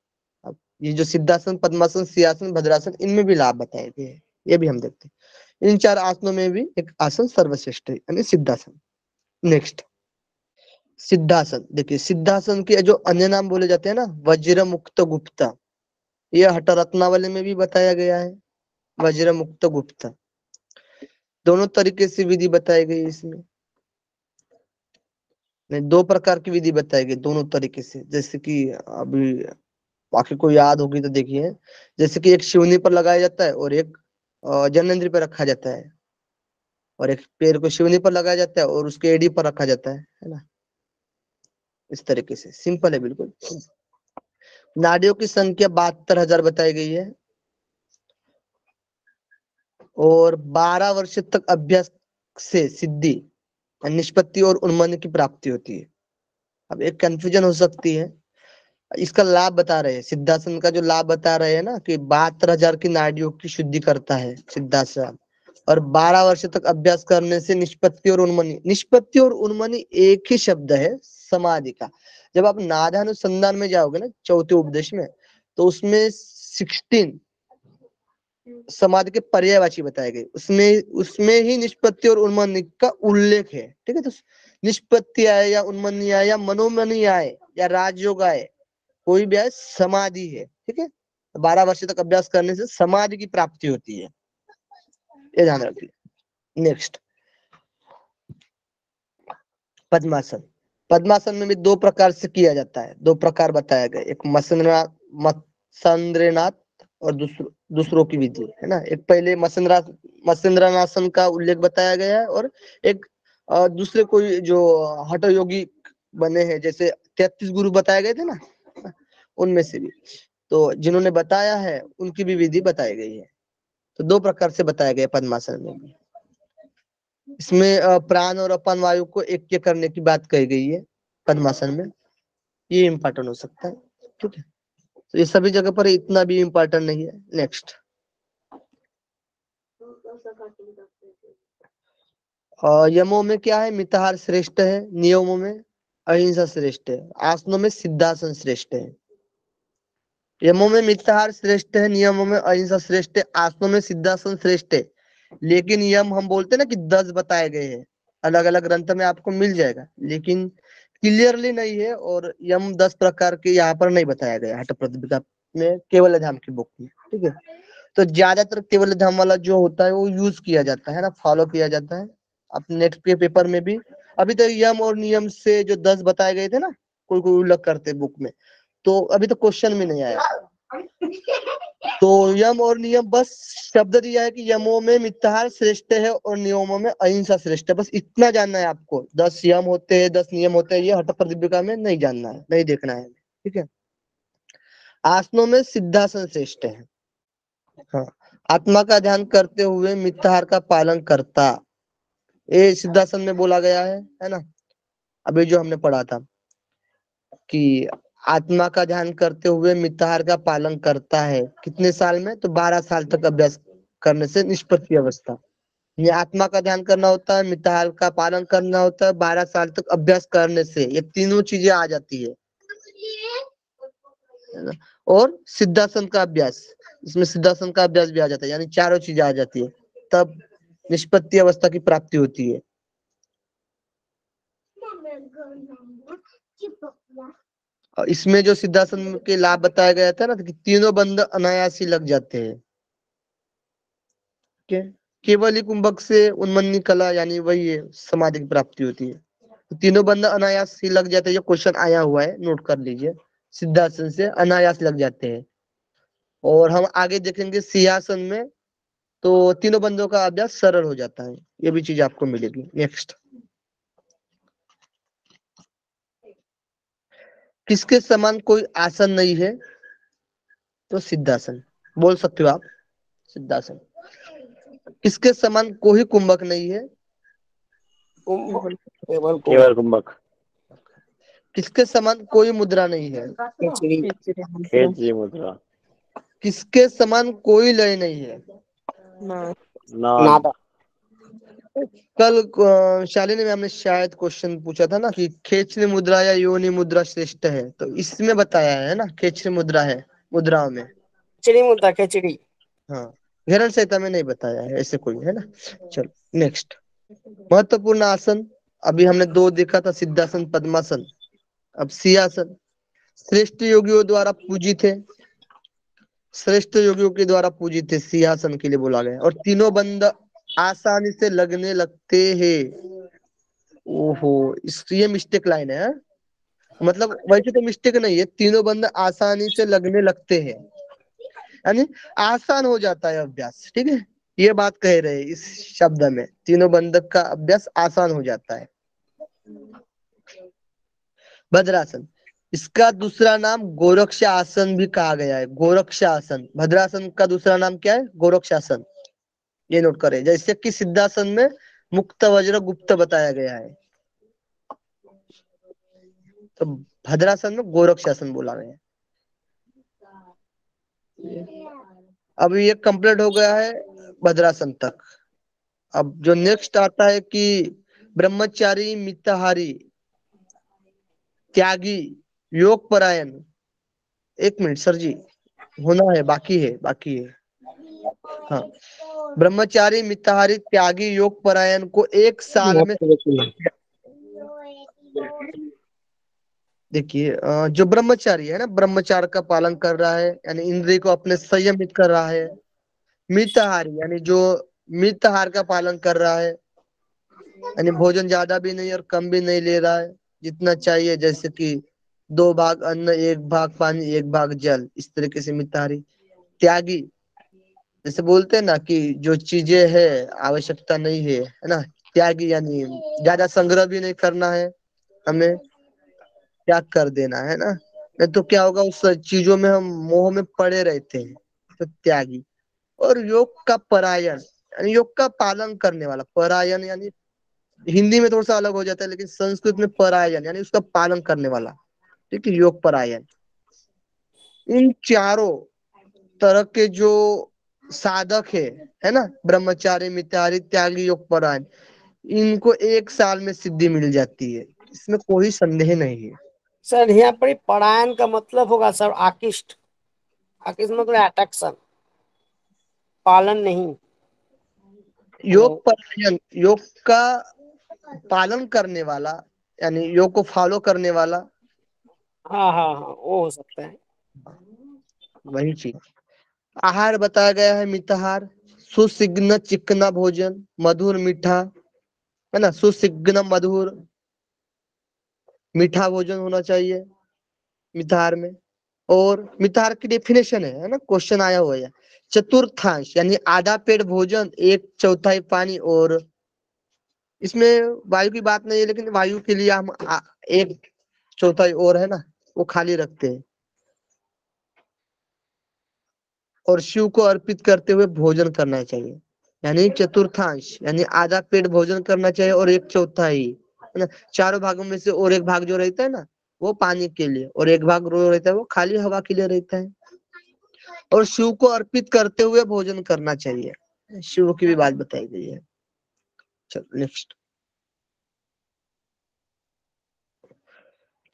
अब ये जो सिद्धासन, पद्मासन, सिंहासन, भद्रासन, इनमें भी लाभ बताए गए हैं, ये भी हम देखते हैं। इन 4 आसनों में भी एक आसन सर्वश्रेष्ठ है, यानी सिद्धासन। नेक्स्ट सिद्धासन। देखिए सिद्धासन के जो अन्य नाम बोले जाते हैं ना, वज्र मुक्त गुप्ता, ये हठ रत्नावली में भी बताया गया है, वज्र मुक्त गुप्ता। दोनों तरीके से विधि बताई गई इसमें, 2 प्रकार की विधि बताई गई दोनों तरीके से। जैसे कि अभी बाकी को याद होगी तो देखिए, जैसे कि एक शिवनी पर लगाया जाता है और एक जनेंद्र पर रखा जाता है, और एक पैर को शिवनी पर लगाया जाता है और उसके एडी पर रखा जाता है ना। इस तरीके से सिंपल है बिल्कुल। नाड़ियों की संख्या 72,000 बताई गई है, और 12 वर्ष तक अभ्यास से सिद्धि, निष्पत्ति और उन्मनी की प्राप्ति होती है। अब एक कंफ्यूजन हो सकती है, इसका लाभ बता रहे हैं, सिद्धासन का जो लाभ बता रहे हैं ना, कि 72,000 की नाड़ियों की शुद्धि करता है सिद्धासन, और 12 वर्ष तक अभ्यास करने से निष्पत्ति और उन्मनी। निष्पत्ति और उन्मनी एक ही शब्द है समाधि का। जब आप नादानुसंधान में जाओगे ना, चौथे उपदेश में, तो उसमें 16 समाधि के पर्यायवाची बताए गए, उसमें ही निष्पत्ति और उन्मनी का उल्लेख है, ठीक है। तो निष्पत्ति आए या उन्मनी आए या मनोमनी आए या राजयोग आए, कोई भी आए, समाधि है, ठीक है। 12 वर्ष तक अभ्यास करने से समाधि की प्राप्ति होती है, ये ध्यान रखिए। नेक्स्ट पद्मासन। पद्मासन में भी 2 प्रकार से किया जाता है, 2 प्रकार बताया गया, एक मत्स्येंद्रनाथ और दूसरों की विधि है ना। एक पहले मत्स्येंद्रनासन का उल्लेख बताया गया है, और एक दूसरे कोई जो हठ योगी बने हैं, जैसे 33 गुरु बताए गए थे ना, उनमें से भी तो जिन्होंने बताया है उनकी भी विधि बताई गई है। तो 2 प्रकार से बताया गया पद्मासन में भी। इसमें प्राण और अपान वायु को ऐक्य करने की बात कही गई है पद्मासन में। ये इम्पोर्टेंट हो सकता है, ठीक है। तो ये सभी जगह पर इतना भी इम्पोर्टेंट नहीं है। नेक्स्ट, यमों में क्या है? मिताहार श्रेष्ठ है, नियमों में अहिंसा श्रेष्ठ है, आसनों में सिद्धासन श्रेष्ठ है। यमों में मिताहार श्रेष्ठ है, नियमों में अहिंसा श्रेष्ठ है, आसनों में सिद्धासन श्रेष्ठ है। लेकिन यम हम बोलते हैं ना कि 10 बताए गए हैं, अलग अलग ग्रंथ में आपको मिल जाएगा, लेकिन क्लियरली नहीं है। और यम 10 प्रकार के यहाँ पर नहीं बताया गया हठ प्रतिपदा में, केवल धाम की बुक में, ठीक है। तो ज्यादातर केवल धाम वाला जो होता है वो यूज किया जाता है ना, फॉलो किया जाता है। अब नेक्स्ट के पेपर में भी अभी तो यम और नियम से जो 10 बताए गए थे ना, कोई कोई उल्लेख करते बुक में, तो अभी तो क्वेश्चन में नहीं आया। तो यम और नियम बस शब्द दिया है कि यमों में मिताहार श्रेष्ठ है और नियमों में अहिंसा श्रेष्ठ है, बस इतना जानना है आपको। 10 यम होते हैं, 10 नियम होते हैं, ये हठ प्रतिपदा में नहीं जानना है, नहीं देखना है, ठीक है। आसनों में सिद्धासन श्रेष्ठ है। हाँ, आत्मा का ध्यान करते हुए मिताहार का पालन करता, ये सिद्धासन में बोला गया है ना। अभी जो हमने पढ़ा था कि आत्मा का ध्यान करते हुए मिताहार का पालन करता है, कितने साल में? तो 12 साल तक अभ्यास करने से निष्पत्ति अवस्था। ये आत्मा का ध्यान करना होता है, मिताहार का पालन करना होता है, 12 साल तक अभ्यास करने से ये तीनों चीजें आ जाती है ना? और सिद्धासन का अभ्यास, इसमें सिद्धासन का अभ्यास भी आ जाता है, यानी चारों चीजें आ जाती है, तब निष्पत्ति अवस्था की प्राप्ति होती है। और इसमें जो सिद्धासन के लाभ बताया गया था ना कि तीनों बंध अनायास ही लग जाते हैं, केवल ही कुंभक से उन्मन्नी कला यानी वही है समाधि की प्राप्ति होती है। तो तीनों बंध अनायास ही लग जाते हैं, ये क्वेश्चन आया हुआ है, नोट कर लीजिए। सिद्धासन से अनायास लग जाते हैं। और हम आगे देखेंगे सिंहासन में, तो तीनों बंधों का अभ्यास सरल हो जाता है, ये भी चीज आपको मिलेगी। नेक्स्ट, किसके समान कोई आसन नहीं है? तो सिद्धासन बोल सकते हो आप, सिद्धासन। किसके समान कोई कुंभक नहीं है? केवल कुंभक। किसके समान कोई मुद्रा नहीं है? खेची मुद्रा। किसके समान कोई लय नहीं है? नाद। कल शालिनी मैम ने शायद क्वेश्चन पूछा था ना कि खेचरी मुद्रा या योनि मुद्रा श्रेष्ठ है, तो इसमें बताया है ना खेचरी मुद्रा है मुद्राओं में। खिचड़ी मुद्दा, खिचड़ी। हाँ, घेरण संहिता में नहीं बताया है ऐसे कोई, है ना। चलो नेक्स्ट, महत्वपूर्ण आसन अभी हमने 2 देखा था, सिद्धासन पद्मासन। अब सिंहासन श्रेष्ठ योगियों द्वारा पूजित है, श्रेष्ठ योगियों के द्वारा पूजित है, सिंहासन के लिए बोला गया। और तीनों बंद आसानी से लगने लगते हैं। ओहो, ये मिस्टेक लाइन है, मतलब वैसे तो मिस्टेक नहीं है, तीनों बंद आसानी से लगने लगते हैं, यानी आसान हो जाता है अभ्यास, ठीक है। ये बात कह रहे हैं इस शब्द में, तीनों बंधक का अभ्यास आसान हो जाता है। भद्रासन, इसका दूसरा नाम गोरक्ष आसन भी कहा गया है, गोरक्ष आसन। भद्रासन का दूसरा नाम क्या है? गोरक्ष आसन, ये नोट करें। जैसे कि सिद्धासन में मुक्त वज्र गुप्त बताया गया है, तो भद्रासन में गोरक्ष आसन बोला गया है। अब ये कंप्लीट हो गया है भद्रासन तक। अब जो नेक्स्ट आता है कि ब्रह्मचारी, मिताहारी, त्यागी, योग परायण। 1 मिनट सर जी, होना है, बाकी है, बाकी है। हाँ, ब्रह्मचारी, मिताहारी, त्यागी, योग परायण को 1 साल में, देखिए जो ब्रह्मचारी है ना, ब्रह्मचार्य का पालन कर रहा है, यानी इंद्रिय को अपने संयमित कर रहा है। मिताहारी यानी जो मिताहार का पालन कर रहा है, यानी भोजन ज्यादा भी नहीं और कम भी नहीं ले रहा है, जितना चाहिए, जैसे कि 2 भाग अन्न, 1 भाग पानी, 1 भाग जल, इस तरीके से मिताहारी। त्यागी, जैसे बोलते हैं ना कि जो चीजें है आवश्यकता नहीं है ना, त्यागी यानी ज्यादा संग्रह भी नहीं करना है, हमें त्याग कर देना है ना, नहीं तो क्या होगा, उस चीजों में हम मोह में पड़े रहते हैं, तो त्यागी। और योग का परायण यानी योग का पालन करने वाला, परायण यानी हिंदी में थोड़ा सा अलग हो जाता है, लेकिन संस्कृत में परायण यानी उसका पालन करने वाला, ठीक है, योग परायण। इन चारों तरह के जो साधक है ना, ब्रह्मचारी, मितारी, त्यागी, योग परायण, इनको 1 साल में सिद्धि मिल जाती है, इसमें कोई संदेह नहीं है। सर यहाँ पर परायण का मतलब होगा सर आकृष्ट। आकृष्ट मतलब अट्रैक्शन, पालन नहीं। योग परायण, योग का पालन करने वाला, यानी योग को फॉलो करने वाला। हाँ हाँ हाँ, वो हो सकता है। वही चीज। आहार बताया गया है मिताहार, सुसिग्न चिकना भोजन, मधुर मीठा, है ना, सुसिग्न मधुर मीठा भोजन होना चाहिए मिताहार में। और मिताहार की डेफिनेशन है ना, क्वेश्चन आया हुआ है। चतुर्थांश यानी आधा पेट भोजन, 1/4 पानी, और इसमें वायु की बात नहीं है, लेकिन वायु के लिए हम 1/4 और है ना, वो खाली रखते हैं। और शिव को अर्पित करते हुए भोजन करना चाहिए, यानी चतुर्थांश यानी आधा पेट भोजन करना चाहिए, और 1/4, है ना, चारों भागों में से और एक भाग जो रहता है ना, वो पानी के लिए, और एक भाग जो रहता है वो खाली हवा के लिए रहता है। और शिव को अर्पित करते हुए भोजन करना चाहिए, शिव की भी बात बताई गई है। चलो नेक्स्ट।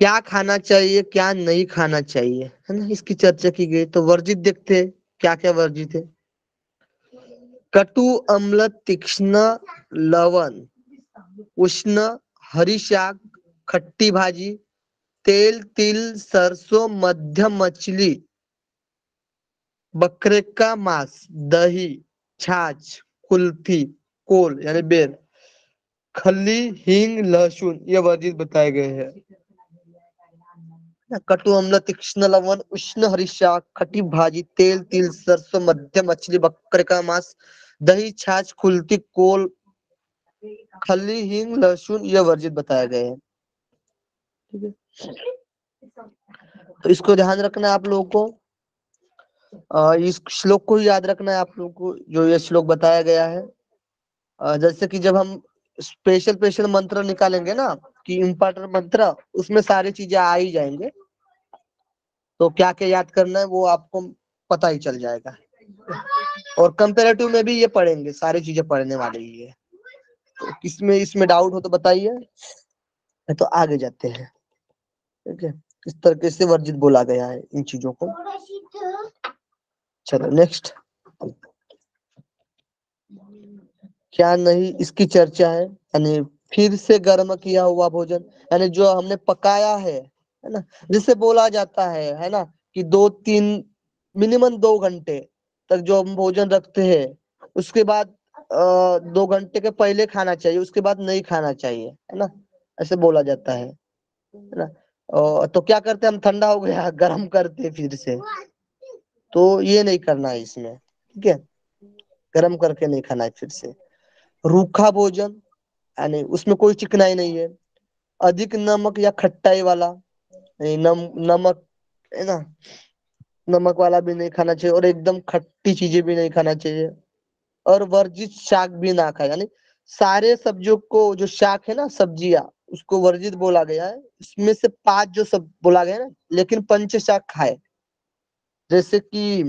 क्या खाना चाहिए, क्या नहीं खाना चाहिए, है ना, इसकी चर्चा की गई। तो वर्जित देखते हैं, क्या क्या वर्जित है। कटु, अम्ल, तीक्ष्ण, लवण, उष्ण, हरी शाक, खट्टी भाजी, तेल, तिल, सरसों, मध्यम मछली, बकरे का मांस, दही, छाछ, कुल्फी, कोल यानी बेर, खली, हींग, लहसुन, ये वर्जित बताए गए हैं। कटु, अम्ल, तीक्ष्ण, लवण, उष्ण, हरी शाक, खट्टी भाजी, तेल, तिल, सरसों, मध्यम मछली, बकरे का मांस, दही, छाछ, कुल्फी, कोल, खली, हींग, लहसुन, ये वर्जित बताए गए हैं। ठीक है, तो इसको ध्यान रखना है आप लोगों को। इस श्लोक को ही याद रखना है आप लोगों को, जो ये श्लोक बताया गया है। जैसे कि जब हम स्पेशल स्पेशल मंत्र निकालेंगे ना, कि इम्पोर्टेंट मंत्र, उसमें सारी चीजें आ ही जाएंगे। तो क्या क्या याद करना है वो आपको पता ही चल जाएगा। और कंपेरेटिव में भी ये पढ़ेंगे, सारी चीजें पढ़ने वाली ही है। तो किसमें इसमें डाउट हो तो बताइए, तो आगे जाते हैं। ठीक है, इस तरीके से वर्जित बोला गया है इन चीजों को। चलो नेक्स्ट। क्या नहीं, इसकी चर्चा है, यानी फिर से गर्म किया हुआ भोजन, यानी जो हमने पकाया है ना, जिसे बोला जाता है ना, कि 2-3 मिनिमम 2 घंटे तक जो हम भोजन रखते हैं, उसके बाद 2 घंटे के पहले खाना चाहिए, उसके बाद नहीं खाना चाहिए, है ना, ऐसे बोला जाता है ना। तो क्या करते हैं हम, ठंडा हो गया गर्म करते हैं फिर से, तो ये नहीं करना है इसमें। ठीक है, गर्म करके नहीं खाना है फिर से। रूखा भोजन, यानी उसमें कोई चिकनाई नहीं है। अधिक नमक या खट्टाई वाला, नमक, है ना, नमक वाला भी नहीं खाना चाहिए, और एकदम खट्टी चीजें भी नहीं खाना चाहिए। और वर्जित शाक भी ना खाए, यानी सारे सब्जियों को, जो शाक है ना, सब्जियां, उसको वर्जित बोला गया है। इसमें से 5 जो सब बोला गया है ना, लेकिन पंच शाक खाए। जैसे कि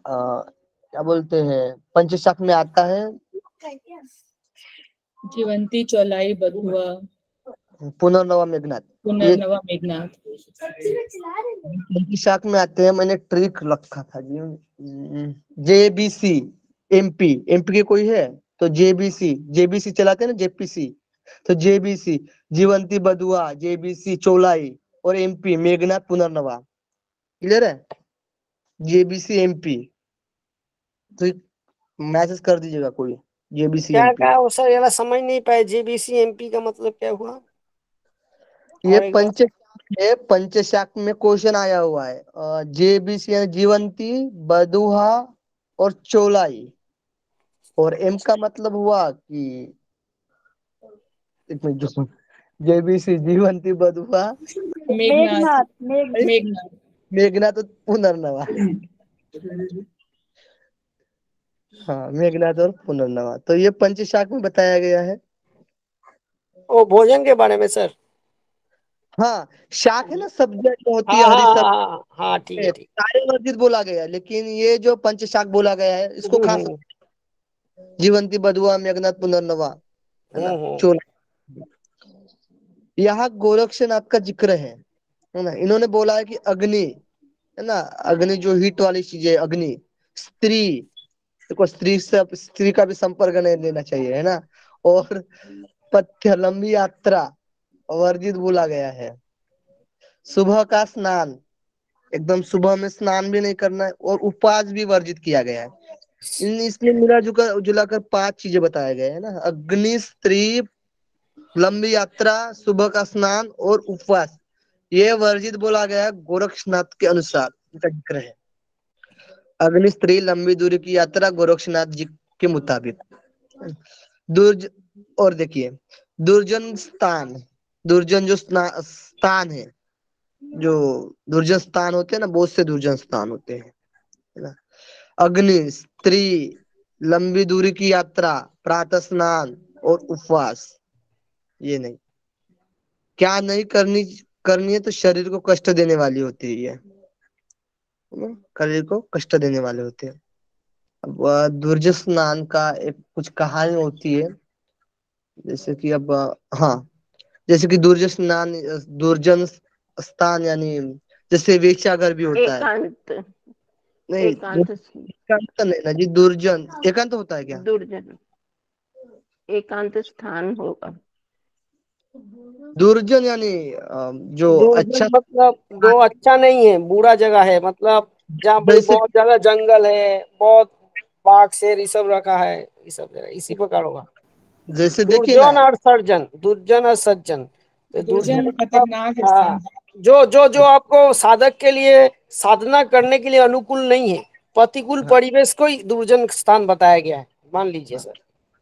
क्या बोलते हैं, पंच शाक में आता है जीवंती, चौलाई, बधुआ, पुनर्नवा, मेघनाथ। ये पुनर्नवा, मेघनाथ। पंच शाक में आते हैं, मैंने ट्रिक रखा था जी। JBC, एमपी के कोई है तो जेबीसी चलाते हैं ना, जेपीसी, तो जेबीसी, जीवंती, बधुआ, जेबीसी, चौलाई, और एमपी मेघनाथ, पुनर्नवा। क्लियर है, जेबीसी एमपी। तो मैसेज कर दीजिएगा कोई, जेबीसी क्या एमपी। कहा वो सर, यार समझ नहीं पाए, जेबीसी एमपी का मतलब क्या हुआ? ये और एक बार पंचशाक में क्वेश्चन आया हुआ है। जेबीसी यानी जीवंती, बधुआ, और चौलाई, और एम का मतलब हुआ कि एक मिनट, जो जेबीसी, जीवंती, बधुआ, मेघनाथ, मेघनाथ। मेघनाथ, और पुनर्नवा। हाँ, मेघनाथ और पुनर्नवा, तो ये पंचशाक में बताया गया है। वो भोजन के बारे में सर। हाँ, शाक है ना, सब्जियां जो होती हाँ है हरी हाँ सब, हाँ हाँ हाँ, ठीक है ठीक। सारे वर्जित बोला गया है, लेकिन ये जो पंच शाक बोला गया है इसको खा हम्म सकते, जीवंती बधुआ मेघनाथ पुनर्नवा, है ना, हम्म। चोला। यहाँ गोरक्षनाथ का जिक्र है ना। इन्होंने बोला है कि अग्नि, है ना, अग्नि जो हीट वाली चीज है, अग्नि, स्त्री, देखो स्त्री से, स्त्री का भी संपर्क नहीं लेना चाहिए, है ना, और पथ्य, लंबी यात्रा वर्जित बोला गया है। सुबह का स्नान, एकदम सुबह में स्नान भी नहीं करना है, और उपवास भी वर्जित किया गया है। इन इसमें मिला जुलाकर 5 चीजें बताया गया है ना, अग्नि, स्त्री, लंबी यात्रा, सुबह का स्नान और उपवास, ये वर्जित बोला गया है गोरक्षनाथ के अनुसार, इनका जिक्र है। अग्नि, स्त्री, लंबी दूरी की यात्रा गोरक्षनाथ जी के मुताबिक। दुर्ज और देखिए, दुर्जन स्थान, दुर्जन जो स्थान है, जो दुर्जन स्थान होते हैं ना, बहुत से दुर्जन स्थान होते हैं, है ना। अग्नि, स्त्री, लंबी दूरी की यात्रा, प्रातः स्नान और उपवास, ये नहीं, क्या नहीं करनी, करनी है तो शरीर को कष्ट देने वाली होती है ये, शरीर को कष्ट देने वाले होते हैं। अब दुर्जन स्नान का एक कुछ कहानी होती है, जैसे कि अब हाँ, जैसे कि दुर्जन स्नान, दुर्जन स्थान यानी जैसे वेश्याघर भी होता है। एकांत, नहीं, एकांत, एकांत नहीं ना जी, दुर्जन एकांत होता है क्या? दुर्जन, एकांत स्थान होगा। दुर्जन यानी जो अच्छा, दुर्जन मतलब जो अच्छा नहीं है, बुरा जगह है, मतलब जहाँ बड़ी जैसे बहुत ज्यादा जंगल है, बहुत बाघ शेर ये सब रखा है, ये सब जगह इसी प्रकार होगा। जैसे देखिए ना, दुर्जन और सर्जन, दुर्जन और सज्जन, तो दुर्जन दुर्जन मतलब खतरनाक हाँ, स्थान। जो आपको साधक के लिए साधना करने के लिए अनुकूल नहीं है, प्रतिकूल परिवेश को ही दुर्जन स्थान बताया गया है, मान लीजिए सर,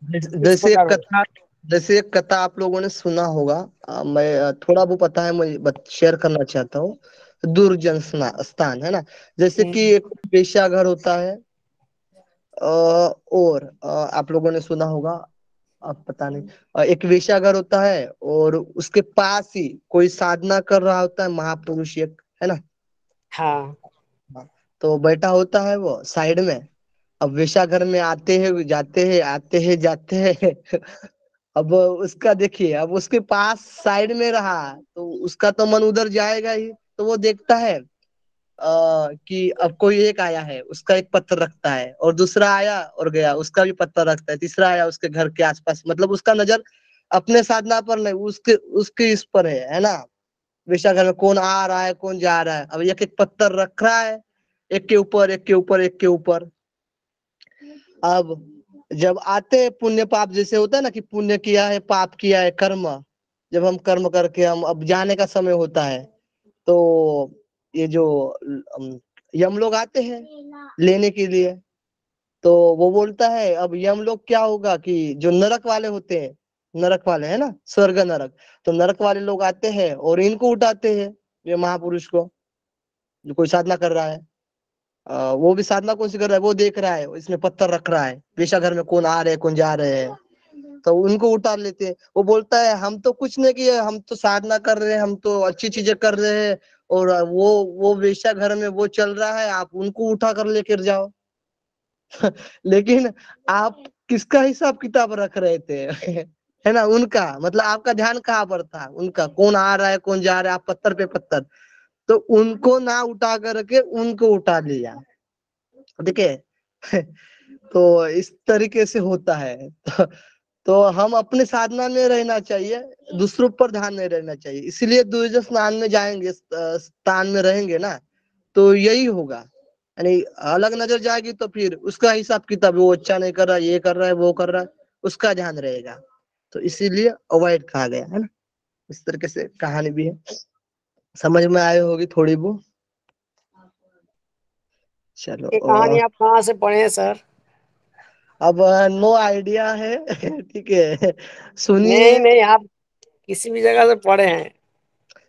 इस जैसे प्रकार एक होगा। कथा, जैसे एक कथा आप लोगों ने सुना होगा, मैं थोड़ा वो पता है, मैं शेयर करना चाहता हूँ। दुर्जन स्थान, है ना, जैसे कि एक वेश्याघर होता है, और आप लोगों ने सुना होगा, अब पता नहीं, एक वेश्याघर होता है और उसके पास ही कोई साधना कर रहा होता है, महापुरुष एक, है ना। हाँ हाँ, तो बैठा होता है वो साइड में। अब वेश्याघर में आते हैं जाते हैं, आते हैं जाते हैं। अब उसका देखिए, अब उसके पास साइड में रहा तो उसका तो मन उधर जाएगा ही, तो वो देखता है कि अब कोई एक आया है, उसका एक पत्थर रखता है, और दूसरा आया और गया, उसका भी पत्थर रखता है, तीसरा आया उसके घर के आसपास, मतलब उसका नजर अपने साधना पर नहीं, उसके उसके इस पर है ना। वेश्याघर में कौन आ रहा है कौन जा रहा है, अब एक एक पत्थर रख रहा है, एक के ऊपर एक के ऊपर एक के ऊपर। अब जब आते हैं, पुण्य पाप जैसे होता है ना, कि पुण्य किया है पाप किया है, कर्म, जब हम कर्म करके हम अब जाने का समय होता है, तो ये जो यम लोग आते हैं लेने के लिए, तो वो बोलता है, अब यम लोग क्या होगा कि जो नरक वाले होते हैं, नरक वाले है ना, स्वर्ग नरक, तो नरक वाले लोग आते हैं और इनको उठाते हैं, ये महापुरुष को, जो कोई साधना कर रहा है। वो भी साधना कौन सी कर रहा है, वो देख रहा है, इसमें पत्थर रख रहा है, पेशा घर में कौन आ रहे हैं कौन जा रहे हैं, तो उनको उतार लेते हैं। वो बोलता है हम तो कुछ नहीं किए, हम तो साधना कर रहे हैं, हम तो अच्छी चीजें कर रहे हैं, और वो वेश्या घर में वो चल रहा है, आप उनको उठा कर लेकर जाओ। लेकिन आप किसका हिसाब किताब रख रहे थे? है ना, उनका, मतलब आपका ध्यान कहाँ पर था, उनका कौन आ रहा है कौन जा रहा है, आप पत्थर पे पत्थर, तो उनको ना उठा करके उनको उठा लिया, देखिए। तो इस तरीके से होता है। तो हम अपने साधना में रहना चाहिए, दूसरों पर ध्यान नहीं रहना चाहिए, इसलिए दुर्जन स्नान में जाएंगे, स्थान में रहेंगे ना, तो यही होगा, यानी अलग नजर जाएगी तो फिर उसका हिसाब किताब, वो अच्छा नहीं कर रहा, ये कर रहा है वो कर रहा है, उसका ध्यान रहेगा, तो इसीलिए अवॉइड कहा गया है ना। इस तरीके से कहानी भी है, समझ में आई होगी थोड़ी बहुत। चलो, ये कहानी आप कहाँ से पढ़े हैं सर? अब नो आइडिया है। ठीक है, सुनिए। नहीं नहीं, आप किसी भी जगह से पढ़े हैं?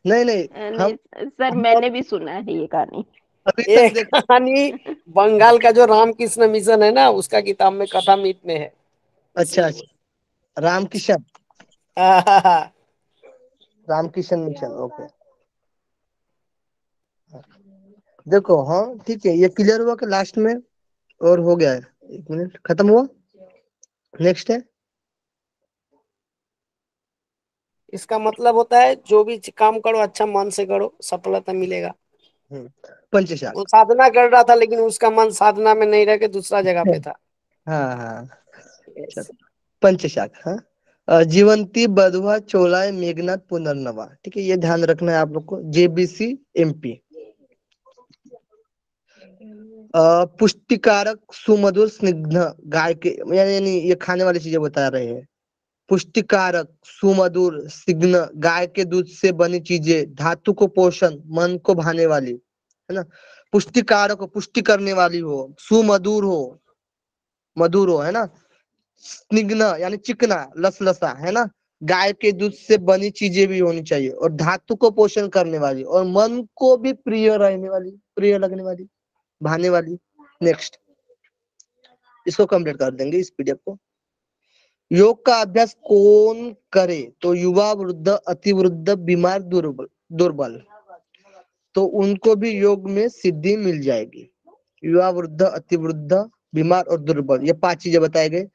नहीं नहीं, नहीं हम सर, हम मैंने भी सुना है ये कहानी। अभी ये तक देख, कहानी बंगाल का जो रामकृष्ण मिशन है ना, उसका किताब में कथामित में है, अच्छा इसलिए। अच्छा, रामकिशन, रामकिशन मिशन, ओके। देखो, हाँ ठीक है, ये क्लियर हुआ कि लास्ट में और हो गया है। 1 मिनट, खत्म हुआ। नेक्स्ट है इसका मतलब होता है जो भी काम करो अच्छा मन से करो, सफलता मिलेगा। पंचशाख। वो साधना कर रहा था लेकिन उसका मन साधना में नहीं रह के दूसरा जगह पे था। हाँ हाँ, Yes. पंचशाख। हाँ, जीवंती, बधुआ, चोलाय, मेघनाथ, पुनर्नवा। ठीक है, ये ध्यान रखना है आप लोग को। JBC MP. पुष्टिकारक, सुमधुर, स्निग्ध, गाय के, यानी ये खाने वाली चीजें बता रहे हैं। पुष्टिकारक, सुमधुर, स्निग्ध, गाय के दूध से बनी चीजें, धातु को पोषण, मन को भाने वाली, है ना। पुष्टिकारक हो, पुष्टि करने वाली हो, सुमधुर हो, मधुर हो, है ना। स्निग्ध यानी चिकना, लसलसा, है ना। गाय के दूध से बनी चीजें भी होनी चाहिए, और धातु को पोषण करने वाली, और मन को भी प्रिय रहने वाली, प्रिय लगने वाली, भाने वाली। नेक्स्ट, इसको कंप्लीट कर देंगे इस पीडीएफ को। योग का अभ्यास कौन करे? तो युवा, वृद्ध, अतिवृद्ध, बीमार, दुर्बल, तो उनको भी योग में सिद्धि मिल जाएगी। युवा, वृद्ध, अतिवृद्ध, बीमार और दुर्बल, ये 5 चीजें बताए गए।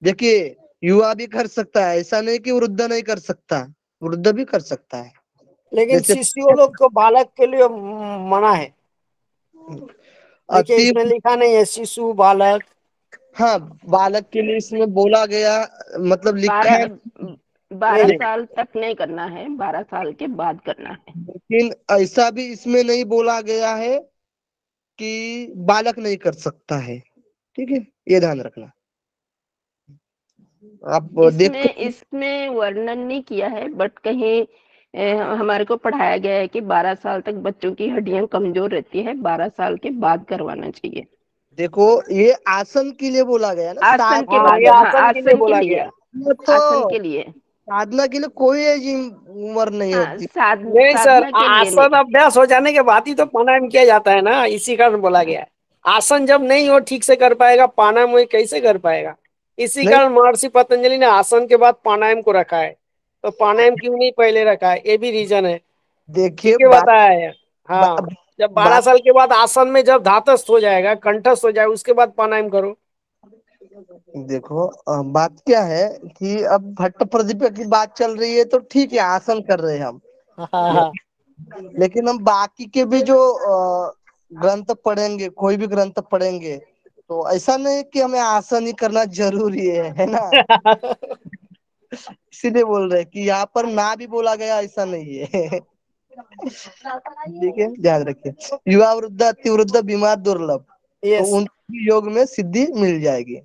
देखिए, युवा भी कर सकता है, ऐसा नहीं कि वृद्ध नहीं कर सकता, वृद्ध भी कर सकता है। लेकिन जैसे शिशुओं लोग को बालक के लिए मना है। देखिए अति, इसमें लिखा नहीं है शिशु बालक। हाँ, बालक के लिए इसमें बोला गया, मतलब लिखा है, 12 नहीं, साल तक नहीं करना है, 12 साल के बाद करना है। लेकिन ऐसा भी इसमें नहीं बोला गया है कि बालक नहीं कर सकता है। ठीक है, ये ध्यान रखना। आप देखते इसमें इसमें वर्णन नहीं किया है, बट कहीं हमारे को पढ़ाया गया है कि 12 साल तक बच्चों की हड्डियां कमजोर रहती है, 12 साल के बाद करवाना चाहिए। देखो, ये आसन के लिए बोला गया ना, आसन के हाँ, बाद, ये हाँ आसन के लिए आसन के बोला लिए, गया। तो आसन के लिए, साधना के लिए कोई एज उम्र नहीं हाँ होती। नहीं सर, साधना के लिए आसन नहीं। अभ्यास हो जाने के बाद ही तो प्राणायाम किया जाता है ना, इसी कारण बोला गया है। आसन जब नहीं हो ठीक से कर पाएगा, प्राणायाम वही कैसे कर पाएगा? इसी नहीं, कारण महर्षि पतंजलि ने आसन के बाद प्राणायाम को रखा है। तो प्राणायाम क्यों नहीं पहले रखा है, ये भी रीजन है। देखिए, ठीक है, बात बताया है। बा, हाँ, जब 12 बात साल के बाद आसन में जब धातस्थ हो जाएगा, कंठस्थ हो जाएगा, उसके बाद प्राणायाम करो। देखो, बात क्या है कि अब भट्ट प्रदीप की बात चल रही है, तो ठीक है, आसन कर रहे हैं हम। हाँ हाँ, लेकिन हम बाकी के भी जो ग्रंथ पढ़ेंगे, कोई भी ग्रंथ पढ़ेंगे, तो ऐसा नहीं कि हमें आसन ही करना जरूरी है ना। इसीलिए बोल रहे हैं कि यहाँ पर ना भी बोला गया, ऐसा नहीं है। ठीक है, ध्यान रखिए। युवा, वृद्ध, अतिवृद्ध, बीमार, दुर्लभ, तो यस। उनकी योग में सिद्धि मिल जाएगी।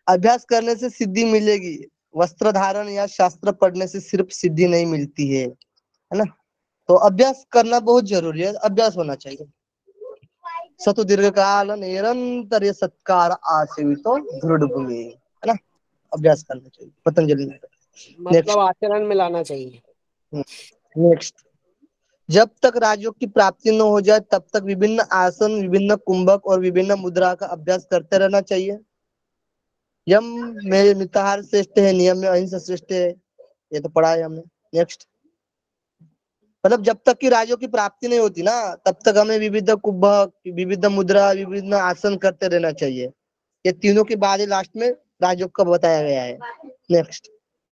अभ्यास करने से सिद्धि मिलेगी, वस्त्र धारण या शास्त्र पढ़ने से सिर्फ सिद्धि नहीं मिलती है ना। तो अभ्यास करना बहुत जरूरी है, अभ्यास होना चाहिए। सतु दीर्घ काल निरंतर सत्कार आसेवितो दृढ़ भूमि, है ना। अभ्यास करना चाहिए, पतंजलि ने। मतलब आचरण में लाना चाहिए। नेक्स्ट, जब तक राजयोग की प्राप्ति न हो जाए तब तक विभिन्न आसन, विभिन्न कुंभक और विभिन्न मुद्रा का अभ्यास करते रहना चाहिए। यम में मिताहार श्रेष्ठ है, नियम में अहिंसा श्रेष्ठ है, ये तो पढ़ा है हमने। नेक्स्ट, मतलब जब तक की राजयोग की प्राप्ति नहीं होती ना, तब तक हमें विविध कुंभक, विविध मुद्रा, विभिन्न आसन करते रहना चाहिए। ये तीनों के बाद ही लास्ट में राजयोग का बताया गया है। नेक्स्ट,